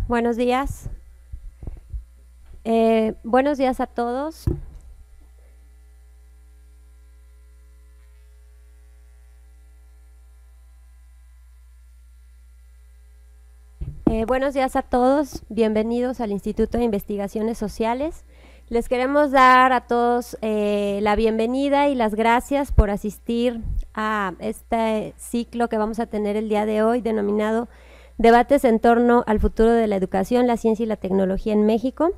Buenos días. Buenos días a todos. Buenos días a todos. Bienvenidos al Instituto de Investigaciones Sociales. Les queremos dar a todos la bienvenida y las gracias por asistir a este ciclo que vamos a tener el día de hoy, denominado Debates en torno al futuro de la educación, la ciencia y la tecnología en México.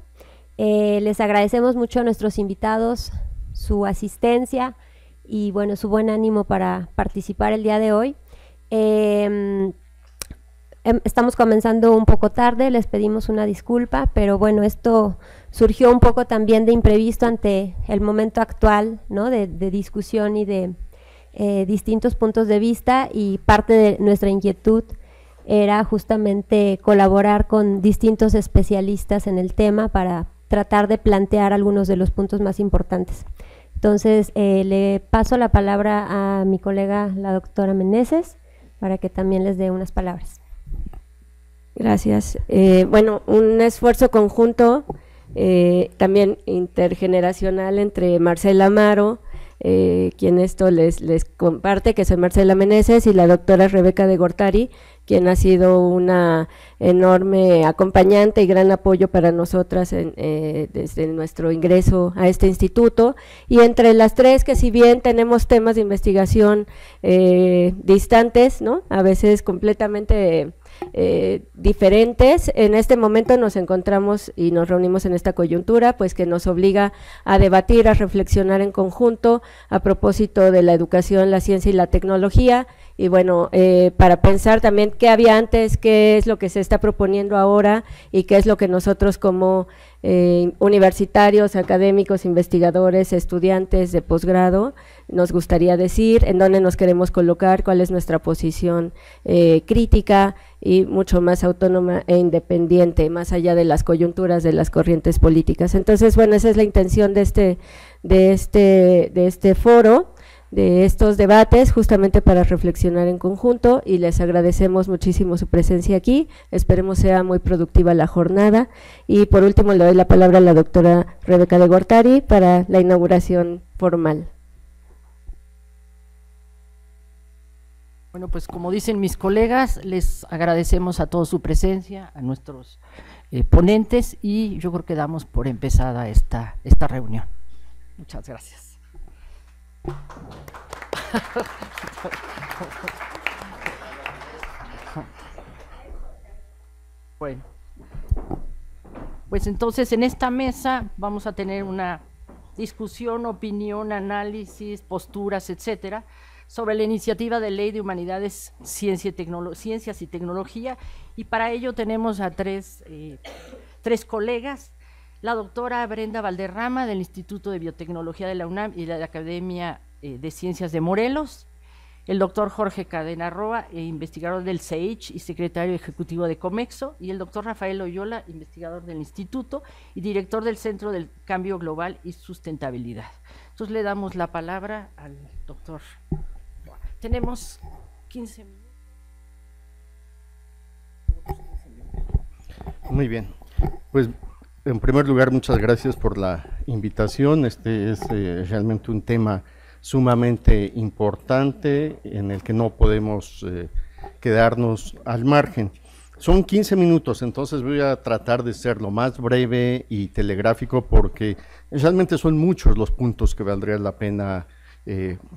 Les agradecemos mucho a nuestros invitados su asistencia y bueno, su buen ánimo para participar el día de hoy. Estamos comenzando un poco tarde, les pedimos una disculpa, pero bueno, esto surgió un poco también de imprevisto ante el momento actual, ¿no? de discusión y de distintos puntos de vista, y parte de nuestra inquietud era justamente colaborar con distintos especialistas en el tema para tratar de plantear algunos de los puntos más importantes. Entonces, le paso la palabra a mi colega, la doctora Meneses, para que también les dé unas palabras. Gracias. Bueno, un esfuerzo conjunto, también intergeneracional, entre Marcela Amaro, quien esto les comparte, que soy Marcela Meneses, y la doctora Rebeca de Gortari, quien ha sido una enorme acompañante y gran apoyo para nosotras desde nuestro ingreso a este instituto. Y entre las tres, que si bien tenemos temas de investigación distantes, ¿no?, a veces completamente diferentes, en este momento nos encontramos y nos reunimos en esta coyuntura, pues que nos obliga a debatir, a reflexionar en conjunto a propósito de la educación, la ciencia y la tecnología. Y bueno, para pensar también qué había antes, qué es lo que se está proponiendo ahora y qué es lo que nosotros como universitarios, académicos, investigadores, estudiantes de posgrado nos gustaría decir, en dónde nos queremos colocar, cuál es nuestra posición crítica y mucho más autónoma e independiente, más allá de las coyunturas de las corrientes políticas. Entonces, bueno, esa es la intención de este foro, de estos debates, justamente para reflexionar en conjunto, y les agradecemos muchísimo su presencia aquí. Esperemos sea muy productiva la jornada. Y por último le doy la palabra a la doctora Rebeca de Gortari para la inauguración formal. Bueno, pues como dicen mis colegas, les agradecemos a todos su presencia, a nuestros ponentes, y yo creo que damos por empezada esta reunión. Muchas gracias. Bueno, pues entonces en esta mesa vamos a tener una discusión, opinión, análisis, posturas, etcétera, sobre la iniciativa de Ley de Humanidades, Ciencias y Tecnología, y para ello tenemos a tres colegas. La doctora Brenda Valderrama, del Instituto de Biotecnología de la UNAM y de la Academia de Ciencias de Morelos; el doctor Jorge Cadena Roa, investigador del CEICH y secretario ejecutivo de Comexo; y el doctor Rafael Oyola, investigador del Instituto y director del Centro del Cambio Global y Sustentabilidad. Entonces le damos la palabra al doctor. Tenemos 15 minutos. Muy bien, pues en primer lugar, muchas gracias por la invitación. Este es realmente un tema sumamente importante en el que no podemos quedarnos al margen. Son 15 minutos, entonces voy a tratar de ser lo más breve y telegráfico, porque realmente son muchos los puntos que valdría la pena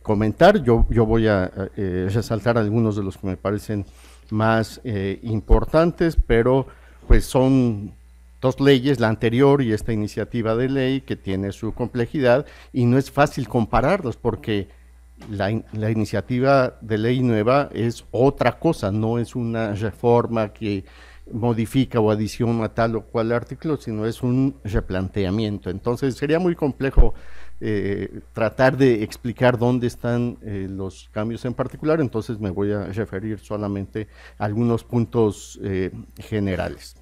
comentar. Yo voy a resaltar algunos de los que me parecen más importantes, pero pues son dos leyes, la anterior y esta iniciativa de ley, que tiene su complejidad y no es fácil compararlos porque la iniciativa de ley nueva es otra cosa, no es una reforma que modifica o adiciona tal o cual artículo, sino es un replanteamiento. Entonces sería muy complejo tratar de explicar dónde están los cambios en particular, entonces me voy a referir solamente a algunos puntos generales.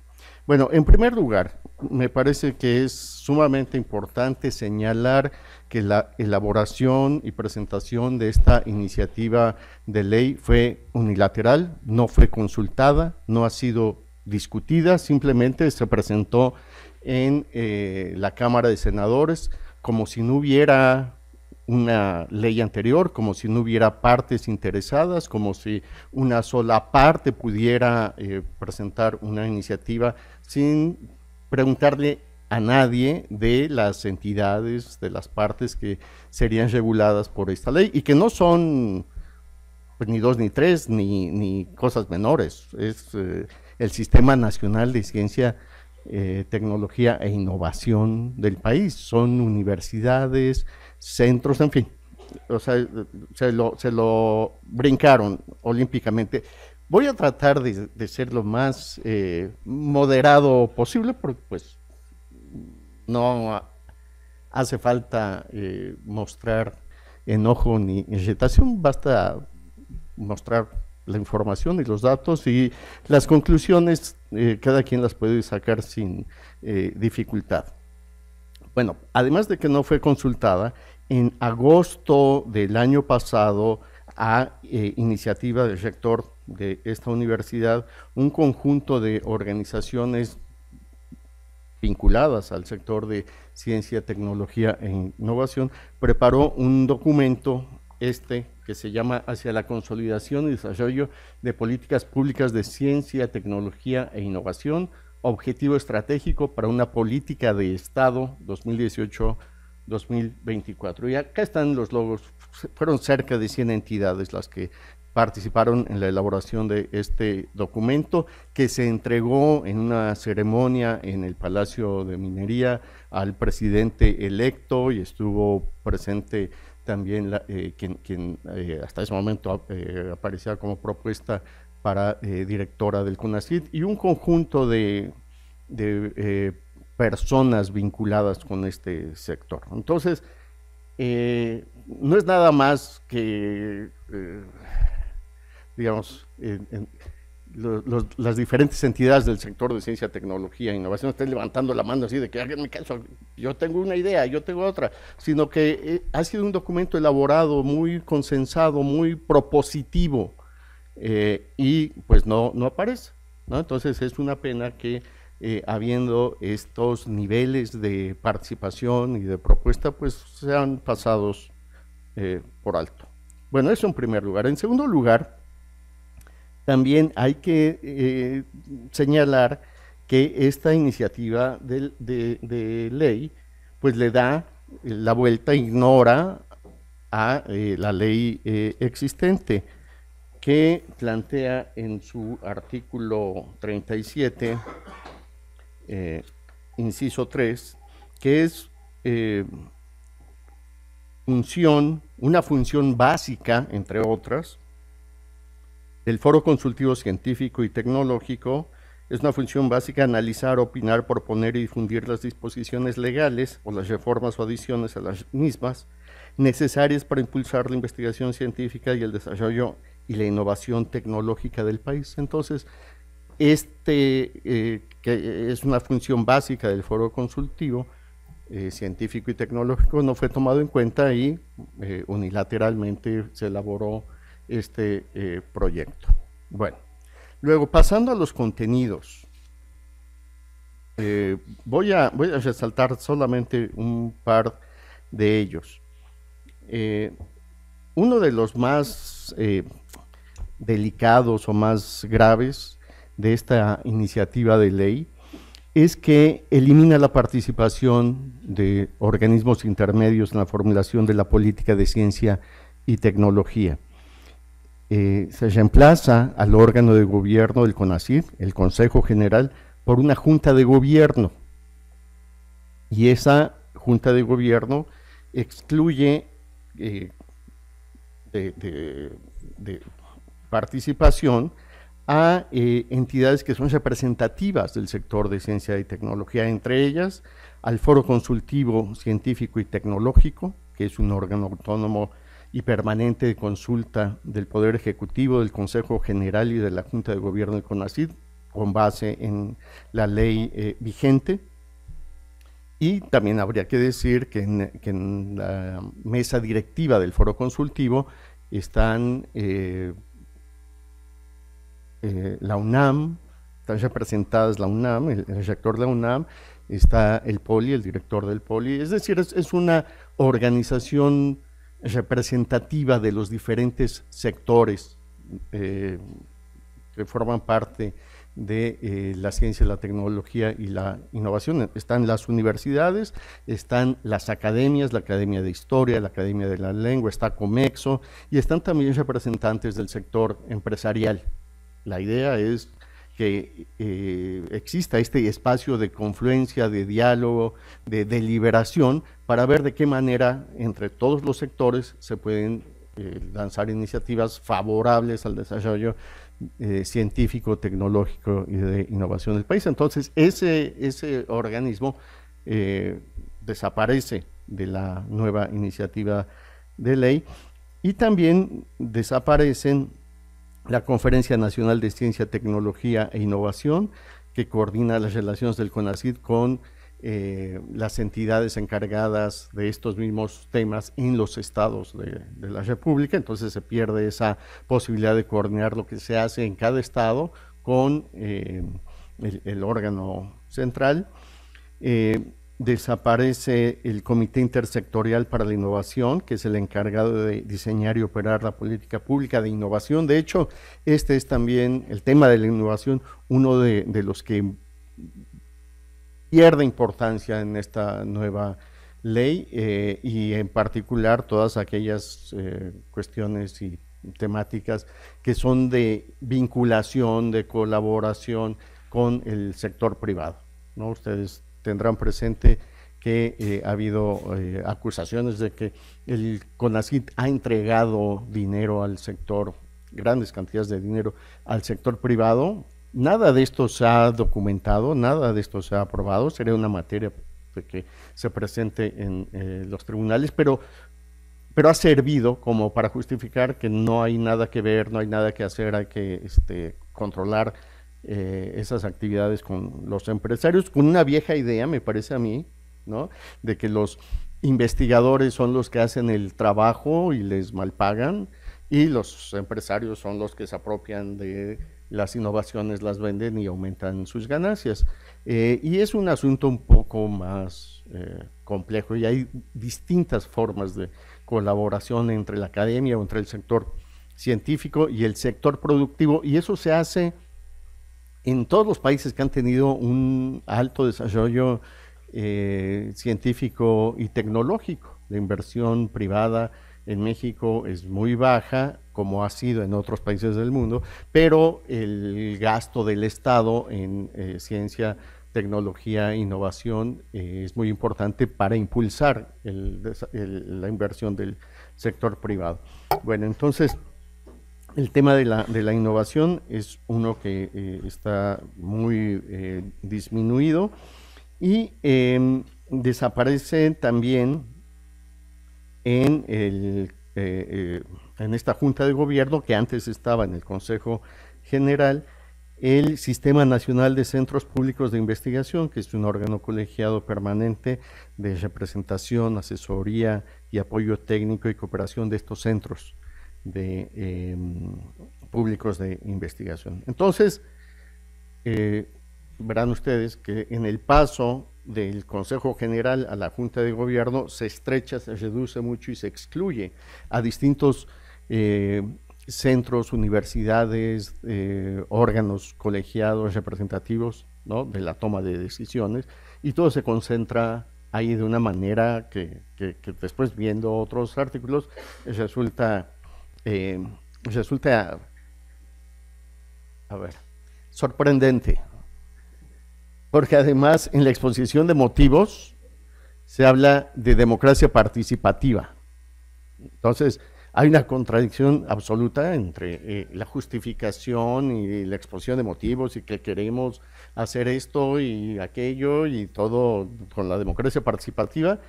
Bueno, en primer lugar, me parece que es sumamente importante señalar que la elaboración y presentación de esta iniciativa de ley fue unilateral, no fue consultada, no ha sido discutida, simplemente se presentó en la Cámara de Senadores como si no hubiera una ley anterior, como si no hubiera partes interesadas, como si una sola parte pudiera presentar una iniciativa sin preguntarle a nadie de las entidades, de las partes que serían reguladas por esta ley y que no son pues, ni dos ni tres, ni cosas menores. Es el Sistema Nacional de Ciencia, Tecnología e Innovación del país. Son universidades, centros, en fin. O sea, se lo brincaron olímpicamente. Voy a tratar de ser lo más moderado posible, porque pues no hace falta mostrar enojo ni irritación, basta mostrar la información y los datos, y las conclusiones cada quien las puede sacar sin dificultad. Bueno, además de que no fue consultada, en agosto del año pasado, a iniciativa del rector de esta universidad, un conjunto de organizaciones vinculadas al sector de ciencia, tecnología e innovación preparó un documento que se llama Hacia la consolidación y desarrollo de políticas públicas de ciencia, tecnología e innovación, objetivo estratégico para una política de Estado 2018-2024. Y acá están los logos. Fueron cerca de 100 entidades las que participaron en la elaboración de este documento, que se entregó en una ceremonia en el Palacio de Minería al presidente electo, y estuvo presente también quien hasta ese momento aparecía como propuesta para directora del CONACYT, y un conjunto de personas vinculadas con este sector. Entonces, no es nada más que, digamos, las diferentes entidades del sector de ciencia, tecnología e innovación estén levantando la mano así de que háganme caso, yo tengo una idea, yo tengo otra, sino que ha sido un documento elaborado, muy consensado, muy propositivo, y pues no aparece, ¿no? Entonces es una pena que habiendo estos niveles de participación y de propuesta, pues sean pasados por alto. Bueno, eso en primer lugar. En segundo lugar, también hay que señalar que esta iniciativa de ley pues le da la vuelta, ignora a la ley existente, que plantea en su artículo 37, inciso 3, que es una función básica, entre otras, del Foro Consultivo Científico y Tecnológico. Es una función básica analizar, opinar, proponer y difundir las disposiciones legales o las reformas o adiciones a las mismas necesarias para impulsar la investigación científica y el desarrollo y la innovación tecnológica del país. Entonces, que es una función básica del Foro Consultivo Científico y Tecnológico, no fue tomado en cuenta y unilateralmente se elaboró este proyecto. Bueno, luego pasando a los contenidos, voy a resaltar solamente un par de ellos. Uno de los más delicados o más graves de esta iniciativa de ley es que elimina la participación de organismos intermedios en la formulación de la política de ciencia y tecnología. Se reemplaza al órgano de gobierno del CONACYT, el Consejo General, por una junta de gobierno, y esa junta de gobierno excluye de participación a entidades que son representativas del sector de ciencia y tecnología, entre ellas al Foro Consultivo Científico y Tecnológico, que es un órgano autónomo y permanente de consulta del Poder Ejecutivo, del Consejo General y de la Junta de Gobierno del CONACYT, con base en la ley vigente. Y también habría que decir que en la mesa directiva del Foro Consultivo están la UNAM, están representadas la UNAM, el rector de la UNAM, está el POLI, el director del POLI, es decir, es una organización representativa de los diferentes sectores que forman parte de la ciencia, la tecnología y la innovación. Están las universidades, están las academias, la Academia de Historia, la Academia de la Lengua, está Comexo, y están también representantes del sector empresarial. La idea es que exista este espacio de confluencia, de diálogo, de deliberación, para ver de qué manera entre todos los sectores se pueden lanzar iniciativas favorables al desarrollo científico, tecnológico y de innovación del país. Entonces, ese organismo desaparece de la nueva iniciativa de ley, y también desaparecen la Conferencia Nacional de Ciencia, Tecnología e Innovación, que coordina las relaciones del CONACYT con las entidades encargadas de estos mismos temas en los estados de la República. Entonces se pierde esa posibilidad de coordinar lo que se hace en cada estado con el órgano central. Desaparece el Comité Intersectorial para la Innovación, que es el encargado de diseñar y operar la política pública de innovación. De hecho, este es también el tema de la innovación, uno de los que pierde importancia en esta nueva ley, y en particular todas aquellas cuestiones y temáticas que son de vinculación, de colaboración con el sector privado, ¿no? Ustedes tendrán presente que ha habido acusaciones de que el CONACYT ha entregado dinero al sector, grandes cantidades de dinero al sector privado. Nada de esto se ha documentado, nada de esto se ha aprobado, sería una materia de que se presente en los tribunales, pero ha servido como para justificar que no hay nada que ver, no hay nada que hacer, hay que controlar esas actividades con los empresarios, con una vieja idea, me parece a mí, ¿no?, de que los investigadores son los que hacen el trabajo y les malpagan, y los empresarios son los que se apropian de las innovaciones, las venden y aumentan sus ganancias. Y es un asunto un poco más complejo, y hay distintas formas de colaboración entre la academia o entre el sector científico y el sector productivo, y eso se hace en todos los países que han tenido un alto desarrollo científico y tecnológico. La inversión privada en México es muy baja, como ha sido en otros países del mundo, pero el gasto del Estado en ciencia, tecnología e innovación es muy importante para impulsar la inversión del sector privado. Bueno, entonces, el tema de la innovación es uno que está muy disminuido, y desaparece también en esta Junta de Gobierno, que antes estaba en el Consejo General, el Sistema Nacional de Centros Públicos de Investigación, que es un órgano colegiado permanente de representación, asesoría y apoyo técnico y cooperación de estos centros públicos de investigación. Entonces, verán ustedes que en el paso del Consejo General a la Junta de Gobierno se estrecha, se reduce mucho y se excluye a distintos centros, universidades, órganos colegiados representativos ¿no?, de la toma de decisiones, y todo se concentra ahí de una manera que después, viendo otros artículos, resulta a ver, sorprendente, porque además en la exposición de motivos se habla de democracia participativa. Entonces, hay una contradicción absoluta entre la justificación y la exposición de motivos, y que queremos hacer esto y aquello y todo con la democracia participativa,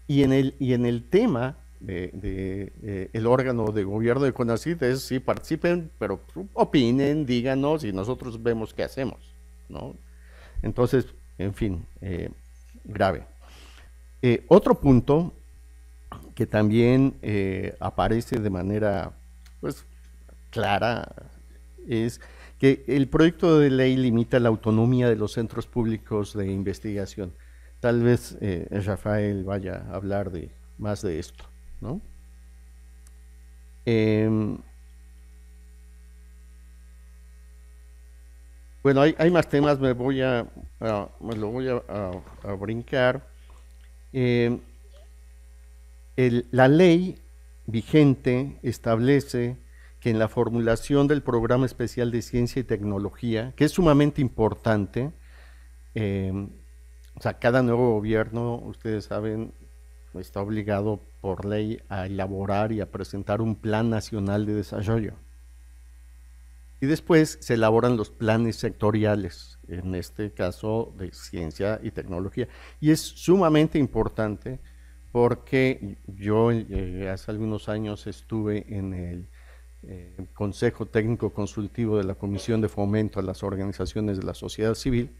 y en el tema el órgano de gobierno de CONACYT es: sí, participen, pero opinen, díganos y nosotros vemos qué hacemos, ¿no? Entonces, en fin, grave. Otro punto que también aparece de manera, pues, clara, es que el proyecto de ley limita la autonomía de los centros públicos de investigación. Tal vez Rafael vaya a hablar más de esto, ¿no? Bueno, hay más temas, me lo voy a brincar. La ley vigente establece que en la formulación del Programa Especial de Ciencia y Tecnología, que es sumamente importante, o sea, cada nuevo gobierno, ustedes saben, está obligado por ley a elaborar y a presentar un Plan Nacional de Desarrollo. Y después se elaboran los planes sectoriales, en este caso de ciencia y tecnología. Y es sumamente importante porque yo hace algunos años estuve en el Consejo Técnico Consultivo de la Comisión de Fomento a las Organizaciones de la Sociedad Civil.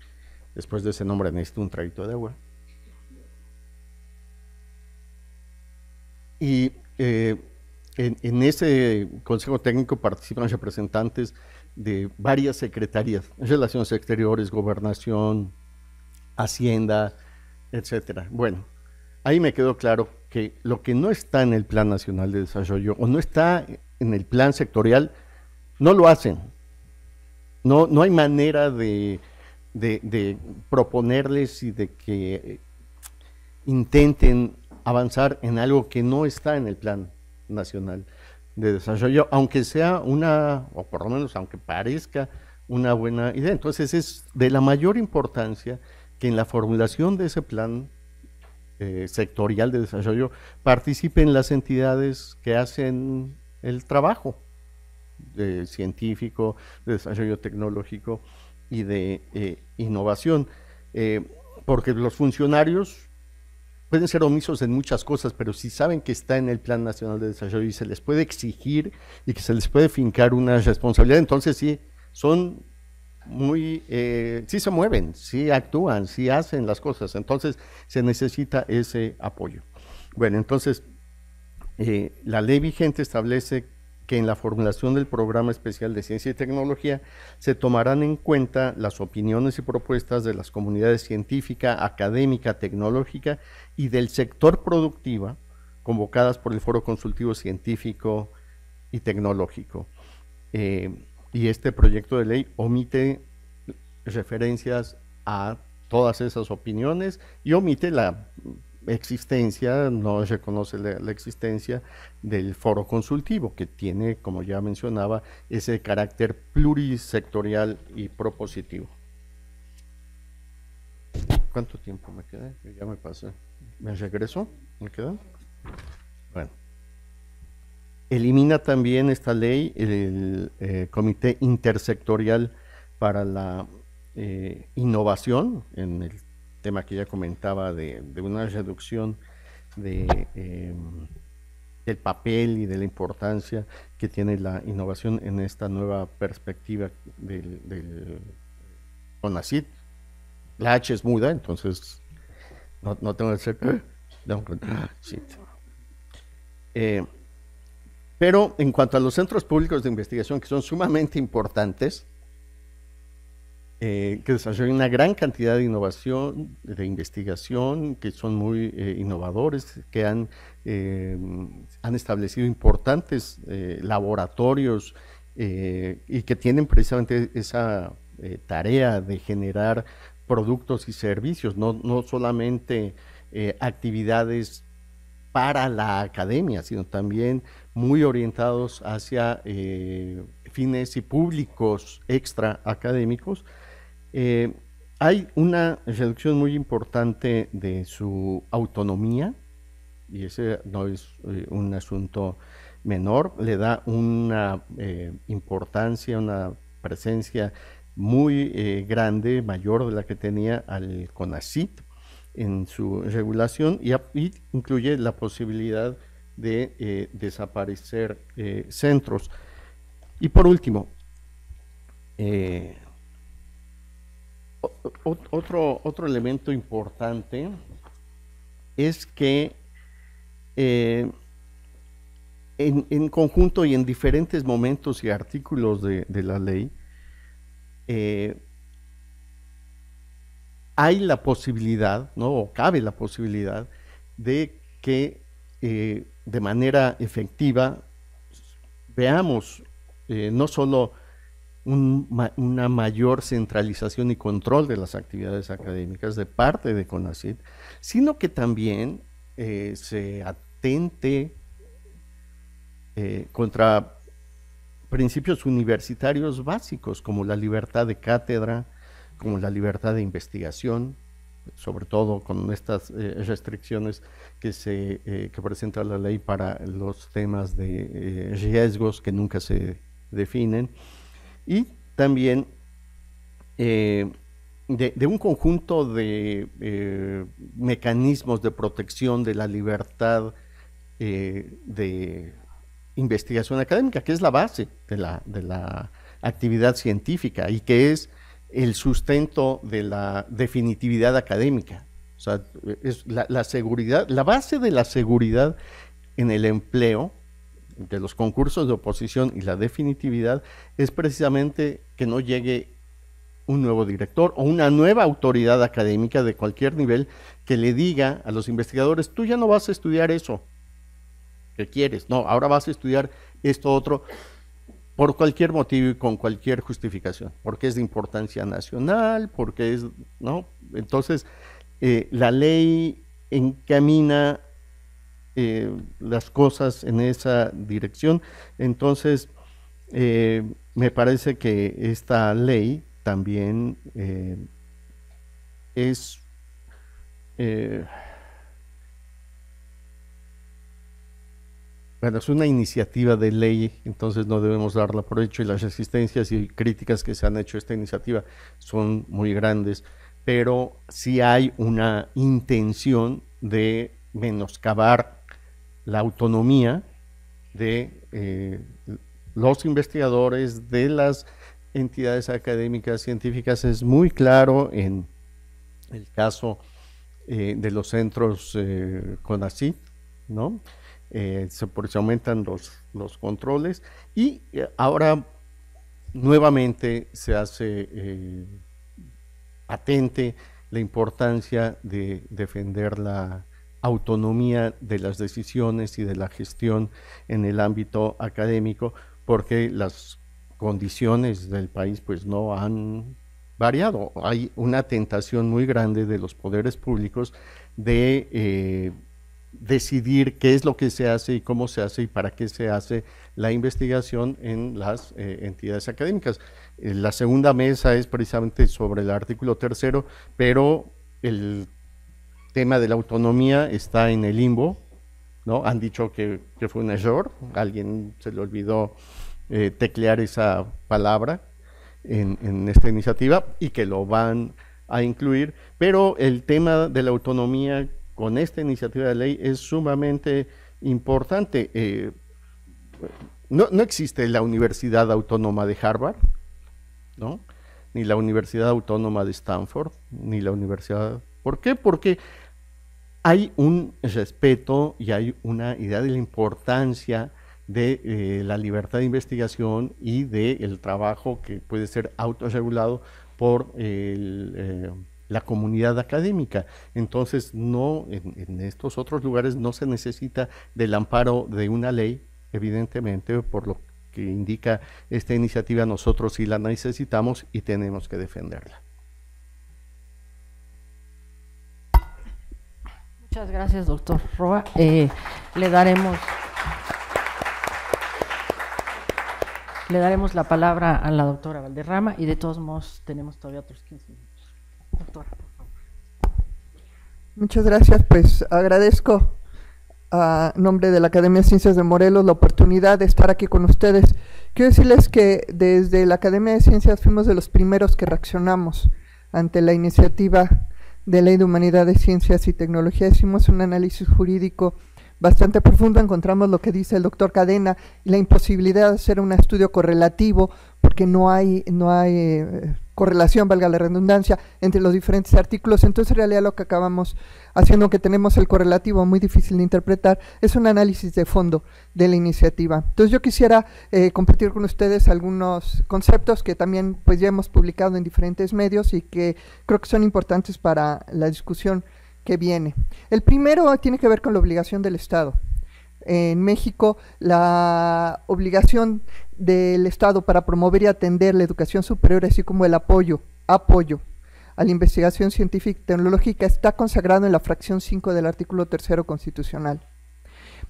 Después de ese nombre necesito un traguito de agua. Y en ese Consejo Técnico participan representantes de varias secretarías: Relaciones Exteriores, Gobernación, Hacienda, etcétera. Bueno, ahí me quedó claro que lo que no está en el Plan Nacional de Desarrollo o no está en el plan sectorial, no lo hacen. No hay manera de proponerles y de que intenten avanzar en algo que no está en el Plan Nacional de Desarrollo, aunque sea o por lo menos aunque parezca una buena idea. Entonces es de la mayor importancia que en la formulación de ese plan sectorial de desarrollo participen las entidades que hacen el trabajo científico, de desarrollo tecnológico y de innovación, porque los funcionarios pueden ser omisos en muchas cosas, pero si saben que está en el Plan Nacional de Desarrollo y se les puede exigir y que se les puede fincar una responsabilidad, entonces sí, son sí se mueven, sí actúan, sí hacen las cosas. Entonces se necesita ese apoyo. Bueno, entonces la ley vigente establece que en la formulación del Programa Especial de Ciencia y Tecnología se tomarán en cuenta las opiniones y propuestas de las comunidades científica, académica, tecnológica y del sector productiva convocadas por el Foro Consultivo Científico y Tecnológico. Y este proyecto de ley omite referencias a todas esas opiniones y omite la existencia, no reconoce la existencia del foro consultivo, que tiene, como ya mencionaba, ese carácter plurisectorial y propositivo. ¿Cuánto tiempo me queda? Ya me pasé. ¿Me regreso? ¿Me queda? Bueno. Elimina también esta ley el Comité Intersectorial para la Innovación, en el tema que ya comentaba de una reducción del papel y de la importancia que tiene la innovación en esta nueva perspectiva del CONACYT. La H es muda, entonces no tengo que hacer pero en cuanto a los centros públicos de investigación, que son sumamente importantes, que desarrollan una gran cantidad de innovación, de investigación, que son muy innovadores, que han establecido importantes laboratorios y que tienen precisamente esa tarea de generar productos y servicios, no solamente actividades para la academia, sino también muy orientados hacia fines y públicos extra académicos. Hay una reducción muy importante de su autonomía, y ese no es un asunto menor, le da una importancia, una presencia muy grande, mayor de la que tenía al CONACYT en su regulación, y incluye la posibilidad de desaparecer centros. Y por último, otro elemento importante es que en conjunto y en diferentes momentos y artículos de la ley, hay la posibilidad, ¿no? O cabe la posibilidad de que de manera efectiva veamos no solo una mayor centralización y control de las actividades académicas de parte de CONACYT, sino que también se atente contra principios universitarios básicos como la libertad de cátedra, como la libertad de investigación, sobre todo con estas restricciones que presenta la ley para los temas de riesgos que nunca se definen, y también de un conjunto de mecanismos de protección de la libertad de investigación académica, que es la base de la actividad científica y que es el sustento de la definitividad académica. O sea, es la seguridad, la base de la seguridad en el empleo de los concursos de oposición y la definitividad es precisamente que no llegue un nuevo director o una nueva autoridad académica de cualquier nivel que le diga a los investigadores: tú ya no vas a estudiar eso que quieres, no, ahora vas a estudiar esto otro, por cualquier motivo y con cualquier justificación, porque es de importancia nacional, porque es, ¿no? Entonces, la ley encamina las cosas en esa dirección. Entonces, me parece que esta ley también es bueno, es una iniciativa de ley, entonces no debemos darla por hecho, y las resistencias y críticas que se han hecho a esta iniciativa son muy grandes, pero sí hay una intención de menoscabar la autonomía de los investigadores, de las entidades académicas científicas. Es muy claro en el caso de los centros CONACYT, ¿no? Se aumentan los controles, y ahora nuevamente se hace patente la importancia de defender la autonomía de las decisiones y de la gestión en el ámbito académico, porque las condiciones del país pues no han variado. Hay una tentación muy grande de los poderes públicos de decidir qué es lo que se hace y cómo se hace y para qué se hace la investigación en las entidades académicas. La segunda mesa es precisamente sobre el artículo 3º, pero el tema de la autonomía está en el limbo, ¿no? Han dicho que fue un error, alguien se le olvidó teclear esa palabra en esta iniciativa y que lo van a incluir, pero el tema de la autonomía con esta iniciativa de ley es sumamente importante. No existe la Universidad Autónoma de Harvard, ¿no? Ni la Universidad Autónoma de Stanford, ni la Universidad... ¿Por qué? Porque hay un respeto y hay una idea de la importancia de la libertad de investigación y del trabajo que puede ser autorregulado por la comunidad académica. Entonces, no, en estos otros lugares no se necesita del amparo de una ley, evidentemente, por lo que indica esta iniciativa, nosotros sí la necesitamos y tenemos que defenderla. Muchas gracias, doctor Roa. Le daremos la palabra a la doctora Valderrama y de todos modos tenemos todavía otros 15 minutos. Doctora, por favor. Muchas gracias, pues agradezco a nombre de la Academia de Ciencias de Morelos la oportunidad de estar aquí con ustedes. Quiero decirles que desde la Academia de Ciencias fuimos de los primeros que reaccionamos ante la iniciativa de Ley de Humanidades, Ciencias y Tecnología. Hicimos un análisis jurídico bastante profundo, encontramos lo que dice el doctor Cadena y la imposibilidad de hacer un estudio correlativo porque no hay correlación, valga la redundancia, entre los diferentes artículos. Entonces en realidad lo que acabamos haciendo, que tenemos el correlativo muy difícil de interpretar, es un análisis de fondo de la iniciativa. Entonces yo quisiera compartir con ustedes algunos conceptos que también pues ya hemos publicado en diferentes medios y que creo que son importantes para la discusión que viene. El primero tiene que ver con la obligación del Estado. En México, la obligación del Estado para promover y atender la educación superior, así como el apoyo a la investigación científica y tecnológica, está consagrado en la fracción 5 del artículo 3º constitucional.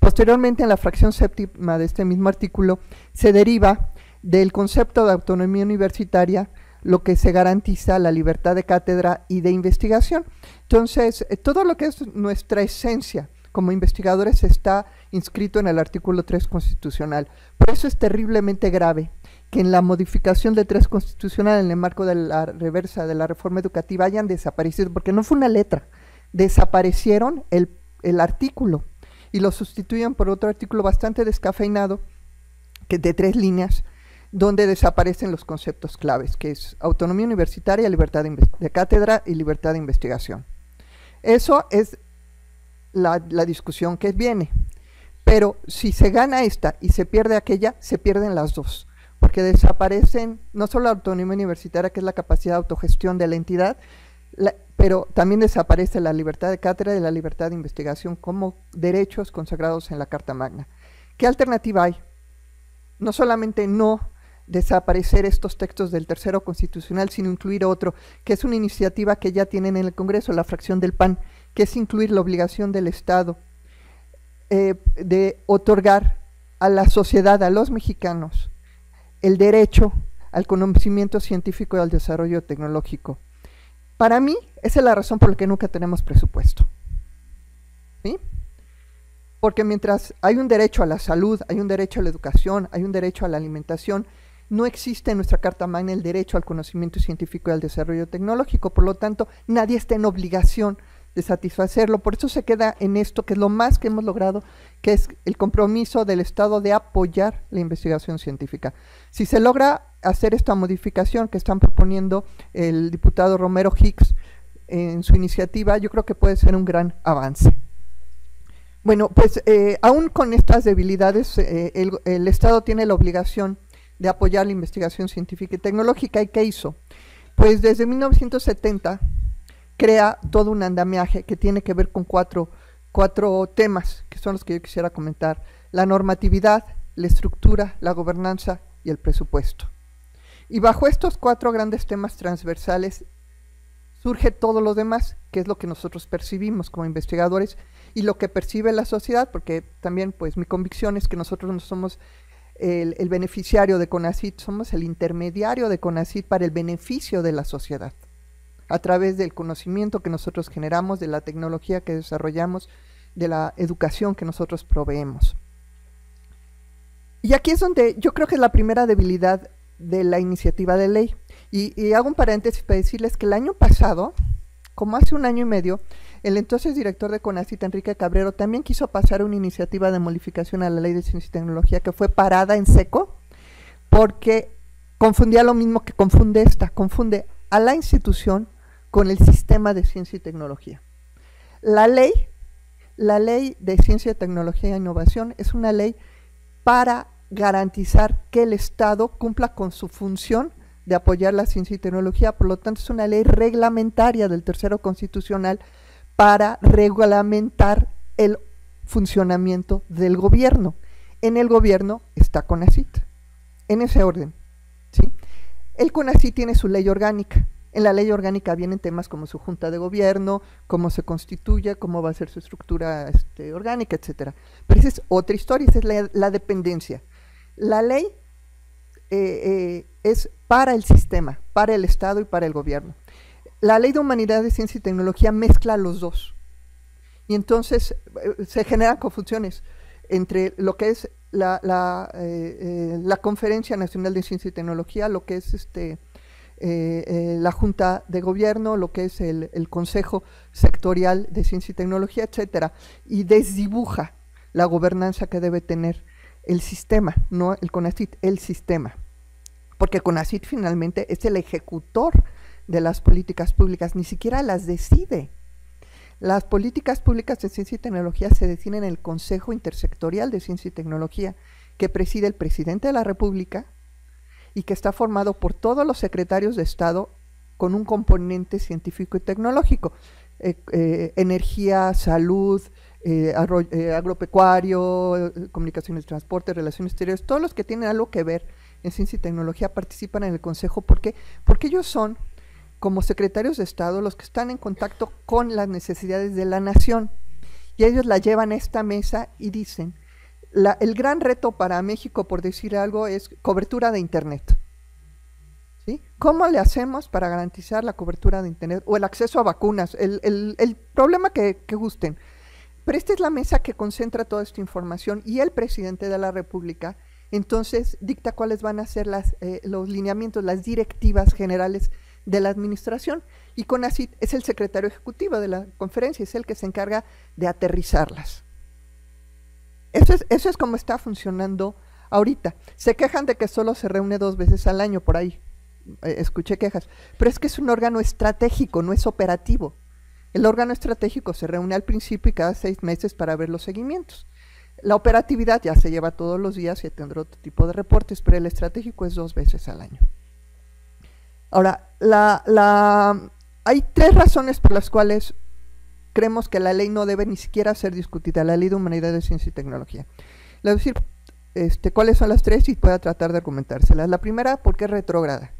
Posteriormente, en la fracción 7ª de este mismo artículo, se deriva del concepto de autonomía universitaria, lo que se garantiza la libertad de cátedra y de investigación. Entonces, todo lo que es nuestra esencia como investigadores está inscrito en el artículo 3 constitucional. Por eso es terriblemente grave que en la modificación del 3 constitucional, en el marco de la reversa de la reforma educativa, hayan desaparecido, porque no fue una letra, desaparecieron el artículo y lo sustituyen por otro artículo bastante descafeinado, que de 3 líneas, donde desaparecen los conceptos claves, que es autonomía universitaria, libertad de cátedra y libertad de investigación. Eso es la discusión que viene, pero si se gana esta y se pierde aquella, se pierden las dos, porque desaparecen no solo la autonomía universitaria, que es la capacidad de autogestión de la entidad, pero también desaparece la libertad de cátedra y la libertad de investigación como derechos consagrados en la Carta Magna. ¿Qué alternativa hay? No solamente no desaparecer estos textos del 3º constitucional, sino incluir otro, que es una iniciativa que ya tienen en el Congreso, la fracción del PAN, que es incluir la obligación del Estado de otorgar a la sociedad, a los mexicanos, el derecho al conocimiento científico y al desarrollo tecnológico. Para mí, esa es la razón por la que nunca tenemos presupuesto. ¿Sí? Porque mientras hay un derecho a la salud, hay un derecho a la educación, hay un derecho a la alimentación, no existe en nuestra Carta Magna el derecho al conocimiento científico y al desarrollo tecnológico. Por lo tanto, nadie está en obligación de satisfacerlo. Por eso se queda en esto, que es lo más que hemos logrado, que es el compromiso del Estado de apoyar la investigación científica. Si se logra hacer esta modificación que están proponiendo el diputado Romero Hicks en su iniciativa, yo creo que puede ser un gran avance. Bueno, pues aún con estas debilidades, el Estado tiene la obligación de apoyar la investigación científica y tecnológica. ¿Y qué hizo? Pues desde 1970 crea todo un andamiaje que tiene que ver con cuatro temas, que son los que yo quisiera comentar: la normatividad, la estructura, la gobernanza y el presupuesto. Y bajo estos 4 grandes temas transversales surge todo lo demás, que es lo que nosotros percibimos como investigadores y lo que percibe la sociedad, porque también pues mi convicción es que nosotros no somos el beneficiario de CONACYT, somos el intermediario de CONACYT para el beneficio de la sociedad, a través del conocimiento que nosotros generamos, de la tecnología que desarrollamos, de la educación que nosotros proveemos. Y aquí es donde yo creo que es la primera debilidad de la iniciativa de ley. Y hago un paréntesis para decirles que el año pasado, como hace 1 año y medio, el entonces director de CONACYT, Enrique Cabrero, también quiso pasar una iniciativa de modificación a la Ley de Ciencia y Tecnología, que fue parada en seco, porque confundía lo mismo que confunde esta, confunde a la institución con el sistema de ciencia y tecnología. La ley de ciencia, tecnología e innovación es una ley para garantizar que el Estado cumpla con su función de apoyar la ciencia y tecnología. Por lo tanto, es una ley reglamentaria del 3º constitucional para reglamentar el funcionamiento del gobierno. En el gobierno está CONACYT. en ese orden, ¿sí? El CONACYT tiene su ley orgánica. En la ley orgánica vienen temas como su junta de gobierno, cómo se constituye, cómo va a ser su estructura orgánica, etcétera. Pero esa es otra historia, esa es la dependencia. La ley es para el sistema, para el Estado y para el gobierno. La ley de humanidades, ciencia y tecnología mezcla los dos. Y entonces se generan confusiones entre lo que es la Conferencia Nacional de Ciencia y Tecnología, lo que es la Junta de Gobierno, lo que es el Consejo Sectorial de Ciencia y Tecnología, etcétera, y desdibuja la gobernanza que debe tener el sistema, no el CONACYT, el sistema, porque CONACYT finalmente es el ejecutor de las políticas públicas, ni siquiera las decide. Las políticas públicas de ciencia y tecnología se deciden en el Consejo Intersectorial de Ciencia y Tecnología, que preside el presidente de la República y que está formado por todos los secretarios de Estado con un componente científico y tecnológico, energía, salud, agropecuario, comunicaciones, transporte, relaciones exteriores, todos los que tienen algo que ver en ciencia y tecnología participan en el Consejo. ¿Por qué? Porque ellos son, como secretarios de Estado, los que están en contacto con las necesidades de la nación, y ellos la llevan a esta mesa y dicen, el gran reto para México, por decir algo, es cobertura de Internet. ¿Sí? ¿Cómo le hacemos para garantizar la cobertura de Internet o el acceso a vacunas? El problema que gusten. Pero esta es la mesa que concentra toda esta información, y el presidente de la República entonces dicta cuáles van a ser los lineamientos, las directivas generales de la administración, y CONACYT es el secretario ejecutivo de la conferencia, es el que se encarga de aterrizarlas. Eso es como está funcionando ahorita. Se quejan de que solo se reúne 2 veces al año, por ahí escuché quejas, pero es que es un órgano estratégico, no es operativo. El órgano estratégico se reúne al principio y cada 6 meses para ver los seguimientos. La operatividad ya se lleva todos los días y tendrá otro tipo de reportes, pero el estratégico es 2 veces al año. Ahora, hay 3 razones por las cuales creemos que la ley no debe ni siquiera ser discutida, la ley de humanidades, ciencia y tecnología. Le voy a decir cuáles son las 3 y pueda tratar de argumentárselas. La primera, porque es retrógrada,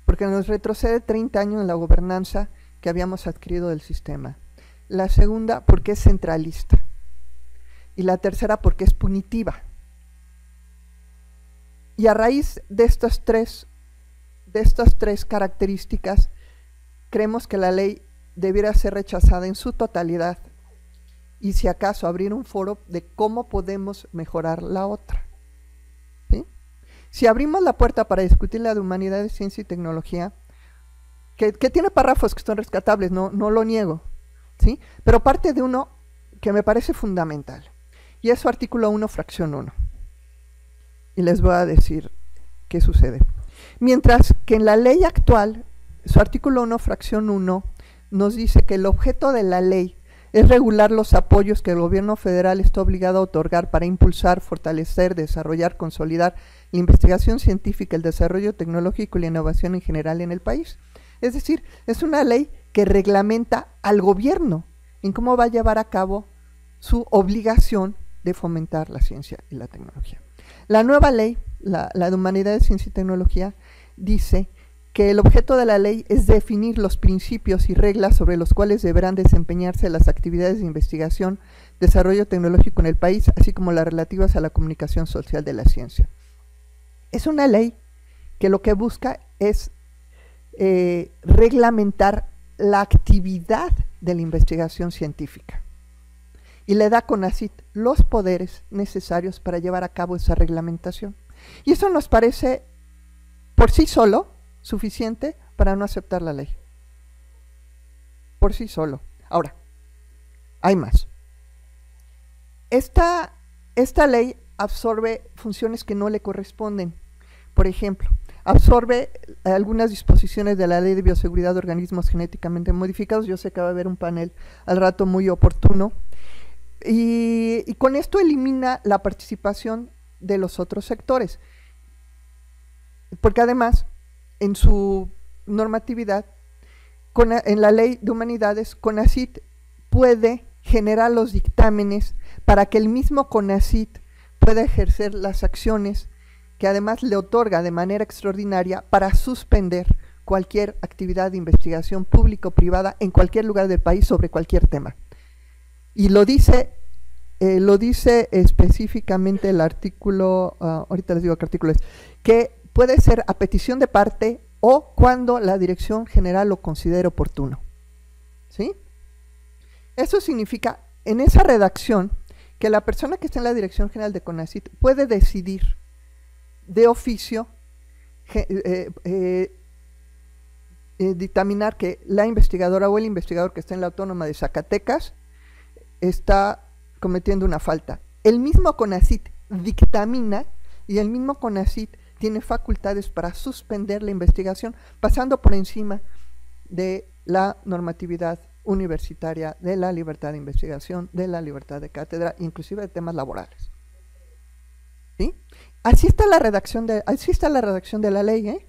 porque nos retrocede 30 años en la gobernanza que habíamos adquirido del sistema. La segunda, porque es centralista. Y la tercera, porque es punitiva. Y a raíz de estas tres características, creemos que la ley debiera ser rechazada en su totalidad y, si acaso, abrir un foro de cómo podemos mejorar la otra. ¿Sí? Si abrimos la puerta para discutir la de humanidades, ciencia y tecnología, que tiene párrafos que son rescatables, no lo niego, ¿sí? Pero parte de uno que me parece fundamental, y es su artículo 1, fracción 1. Y les voy a decir qué sucede. Mientras que en la ley actual, su artículo 1, fracción 1, nos dice que el objeto de la ley es regular los apoyos que el gobierno federal está obligado a otorgar para impulsar, fortalecer, desarrollar, consolidar la investigación científica, el desarrollo tecnológico y la innovación en general en el país. Es decir, es una ley que reglamenta al gobierno en cómo va a llevar a cabo su obligación de fomentar la ciencia y la tecnología. La nueva ley, la de humanidades, ciencia y tecnología, dice que el objeto de la ley es definir los principios y reglas sobre los cuales deberán desempeñarse las actividades de investigación, desarrollo tecnológico en el país, así como las relativas a la comunicación social de la ciencia. Es una ley que lo que busca es reglamentar la actividad de la investigación científica y le da a CONACYT los poderes necesarios para llevar a cabo esa reglamentación. Y eso nos parece por sí solo suficiente para no aceptar la ley. Por sí solo. Ahora, hay más. Esta ley absorbe funciones que no le corresponden. Por ejemplo, absorbe algunas disposiciones de la Ley de Bioseguridad de Organismos Genéticamente Modificados. Yo sé que va a haber un panel al rato muy oportuno. Y con esto elimina la participación de los otros sectores. Porque además, en su normatividad, en la Ley de Humanidades, CONACYT puede generar los dictámenes para que el mismo CONACYT pueda ejercer las acciones que además le otorga de manera extraordinaria para suspender cualquier actividad de investigación pública o privada en cualquier lugar del país sobre cualquier tema. Y lo dice específicamente el artículo, ahorita les digo qué artículo es, que puede ser a petición de parte o cuando la dirección general lo considere oportuno. ¿Sí? Eso significa, en esa redacción, que la persona que está en la dirección general de CONACYT puede decidir de oficio dictaminar que la investigadora o el investigador que está en la Autónoma de Zacatecas está cometiendo una falta. El mismo CONACYT dictamina y el mismo CONACYT tiene facultades para suspender la investigación, pasando por encima de la normatividad universitaria, de la libertad de investigación, de la libertad de cátedra, inclusive de temas laborales. ¿Sí? Así está la redacción de la ley, ¿eh?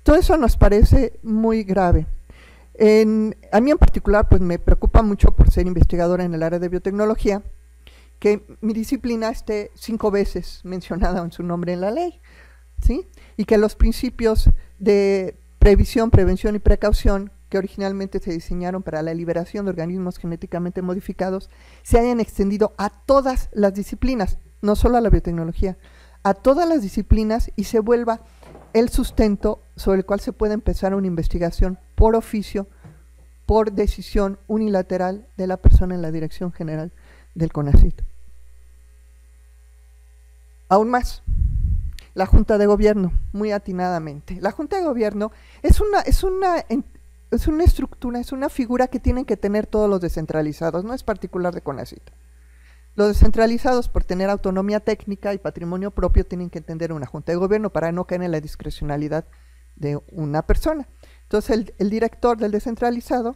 Todo eso nos parece muy grave. A mí en particular, pues me preocupa mucho por ser investigadora en el área de biotecnología, que mi disciplina esté 5 veces mencionada en su nombre en la ley, ¿sí? Y que los principios de previsión, prevención y precaución que originalmente se diseñaron para la liberación de organismos genéticamente modificados se hayan extendido a todas las disciplinas, no solo a la biotecnología, a todas las disciplinas, y se vuelva el sustento sobre el cual se puede empezar una investigación por oficio, por decisión unilateral de la persona en la dirección general del CONACYT. Aún más, la Junta de Gobierno, muy atinadamente. La Junta de Gobierno es una estructura, es una figura que tienen que tener todos los descentralizados, no es particular de CONACYT. Los descentralizados, por tener autonomía técnica y patrimonio propio, tienen que entender una Junta de Gobierno para no caer en la discrecionalidad de una persona. Entonces el director del descentralizado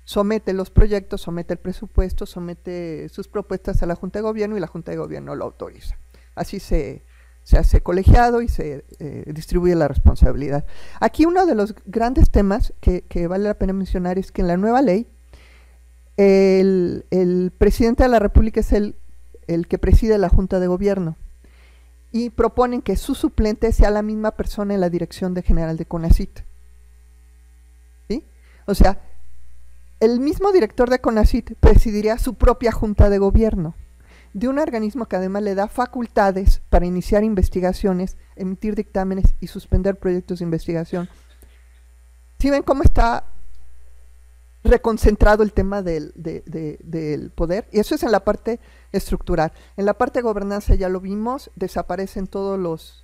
somete los proyectos, somete el presupuesto, somete sus propuestas a la Junta de Gobierno y la Junta de Gobierno lo autoriza. Así se hace colegiado y se distribuye la responsabilidad. Aquí uno de los grandes temas que vale la pena mencionar es que en la nueva ley el presidente de la República es el que preside la Junta de Gobierno, y proponen que su suplente sea la misma persona en la dirección general de CONACYT. ¿Sí? O sea, el mismo director de CONACYT presidiría su propia Junta de Gobierno, de un organismo que además le da facultades para iniciar investigaciones, emitir dictámenes y suspender proyectos de investigación. ¿Sí ven cómo está reconcentrado el tema del poder? Y eso es en la parte estructural. En la parte de gobernanza ya lo vimos, desaparecen todos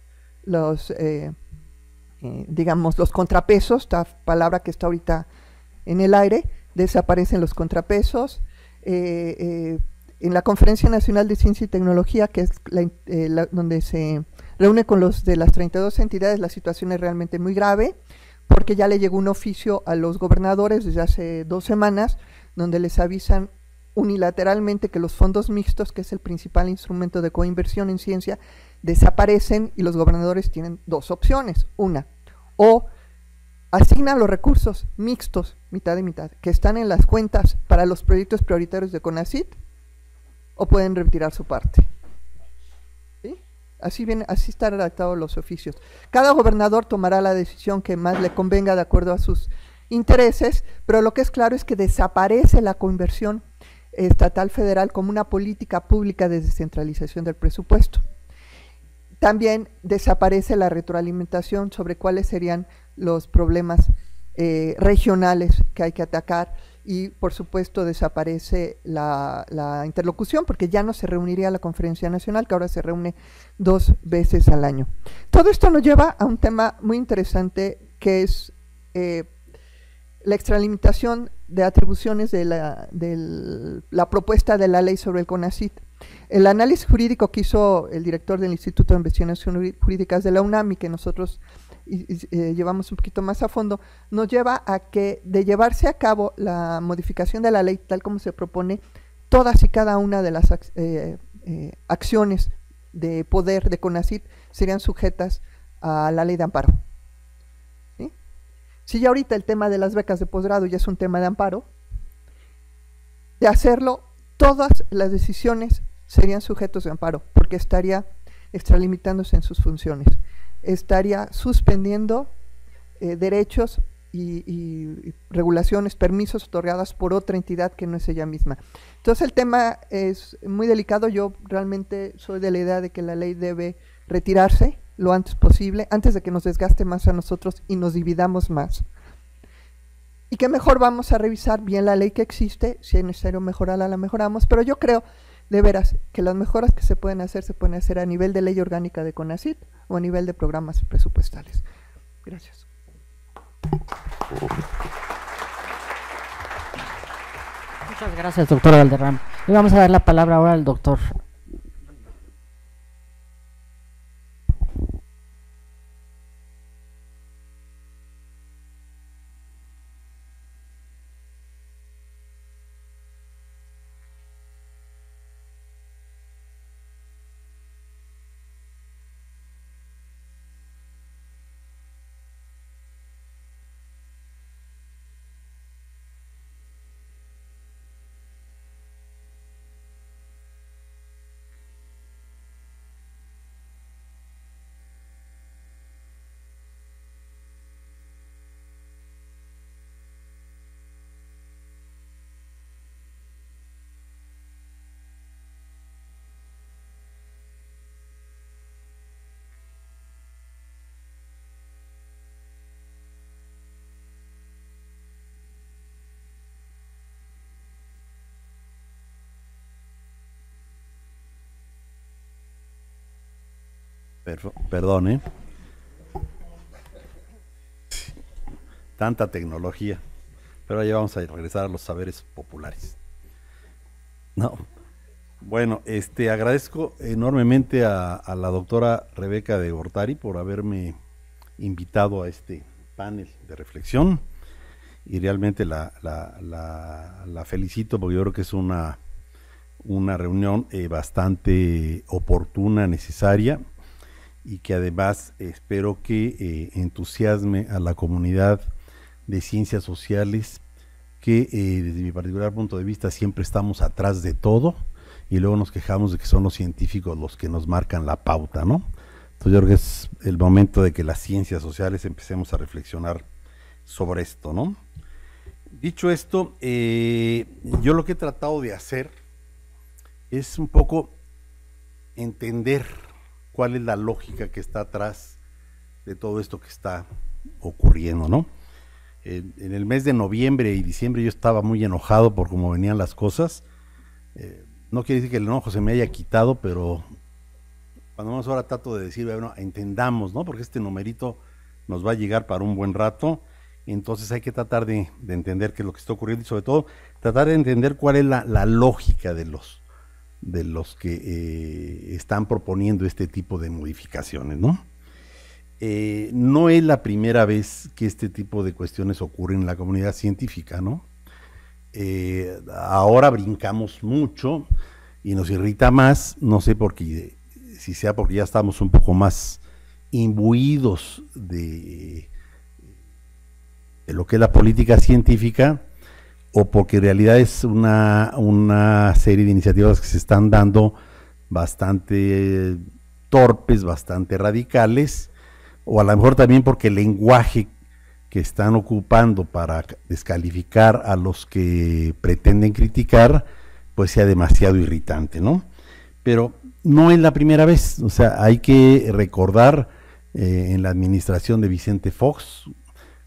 digamos, los contrapesos, esta palabra que está ahorita en el aire, desaparecen los contrapesos. En la Conferencia Nacional de Ciencia y Tecnología, que es donde se reúne con los de las 32 entidades, la situación es realmente muy grave, porque ya le llegó un oficio a los gobernadores desde hace 2 semanas, donde les avisan unilateralmente que los fondos mixtos, que es el principal instrumento de coinversión en ciencia, desaparecen, y los gobernadores tienen 2 opciones. Una, o asignan los recursos mixtos, mitad y mitad, que están en las cuentas para los proyectos prioritarios de CONACYT, o pueden retirar su parte. ¿Sí? Así están redactados los oficios. Cada gobernador tomará la decisión que más le convenga de acuerdo a sus intereses, pero lo que es claro es que desaparece la coinversión estatal federal como una política pública de descentralización del presupuesto. También desaparece la retroalimentación sobre cuáles serían los problemas regionales que hay que atacar, y por supuesto desaparece la interlocución, porque ya no se reuniría la Conferencia Nacional, que ahora se reúne 2 veces al año. Todo esto nos lleva a un tema muy interesante, que es la extralimitación de atribuciones de la propuesta de la ley sobre el CONACYT. El análisis jurídico que hizo el director del Instituto de Investigaciones Jurídicas de la UNAM, y que nosotros llevamos un poquito más a fondo, nos lleva a que, de llevarse a cabo la modificación de la ley tal como se propone, todas y cada una de las acciones de poder de CONACYT serían sujetas a la ley de amparo. ¿Sí? Si ya ahorita el tema de las becas de posgrado ya es un tema de amparo, de hacerlo, todas las decisiones serían sujetos de amparo, porque estaría extralimitándose en sus funciones. Estaría suspendiendo derechos y regulaciones, permisos otorgadas por otra entidad que no es ella misma. Entonces el tema es muy delicado. Yo realmente soy de la idea de que la ley debe retirarse lo antes posible, antes de que nos desgaste más a nosotros y nos dividamos más. Y que mejor vamos a revisar bien la ley que existe, si es necesario mejorarla, la mejoramos, pero yo creo de veras que las mejoras que se pueden hacer a nivel de ley orgánica de CONACYT o a nivel de programas presupuestales. Gracias. Muchas gracias, doctora Valderrama. Le vamos a dar la palabra ahora al doctor. Perdón, tanta tecnología, pero ya vamos a regresar a los saberes populares. No, bueno, agradezco enormemente a la doctora Rebeca de Gortari por haberme invitado a este panel de reflexión, y realmente la felicito porque yo creo que es una reunión bastante oportuna, necesaria, y que además espero que entusiasme a la comunidad de ciencias sociales, que desde mi particular punto de vista siempre estamos atrás de todo y luego nos quejamos de que son los científicos los que nos marcan la pauta, ¿no? Entonces yo creo que es el momento de que las ciencias sociales empecemos a reflexionar sobre esto, ¿no? Dicho esto, yo lo que he tratado de hacer es un poco entender cuál es la lógica que está atrás de todo esto que está ocurriendo, ¿no? En el mes de noviembre y diciembre yo estaba muy enojado por cómo venían las cosas. No quiere decir que el enojo se me haya quitado, pero cuando vamos ahora trato de decir, bueno, entendamos, ¿no? Porque este numerito nos va a llegar para un buen rato, entonces hay que tratar de entender qué es lo que está ocurriendo y sobre todo tratar de entender cuál es la lógica de los que están proponiendo este tipo de modificaciones, ¿no? No es la primera vez que este tipo de cuestiones ocurren en la comunidad científica, ¿no? Ahora brincamos mucho y nos irrita más, no sé por qué, si sea porque ya estamos un poco más imbuidos de lo que es la política científica, o porque en realidad es una serie de iniciativas que se están dando bastante torpes, bastante radicales, o a lo mejor también porque el lenguaje que están ocupando para descalificar a los que pretenden criticar, pues sea demasiado irritante, ¿no? Pero no es la primera vez, o sea, hay que recordar en la administración de Vicente Fox,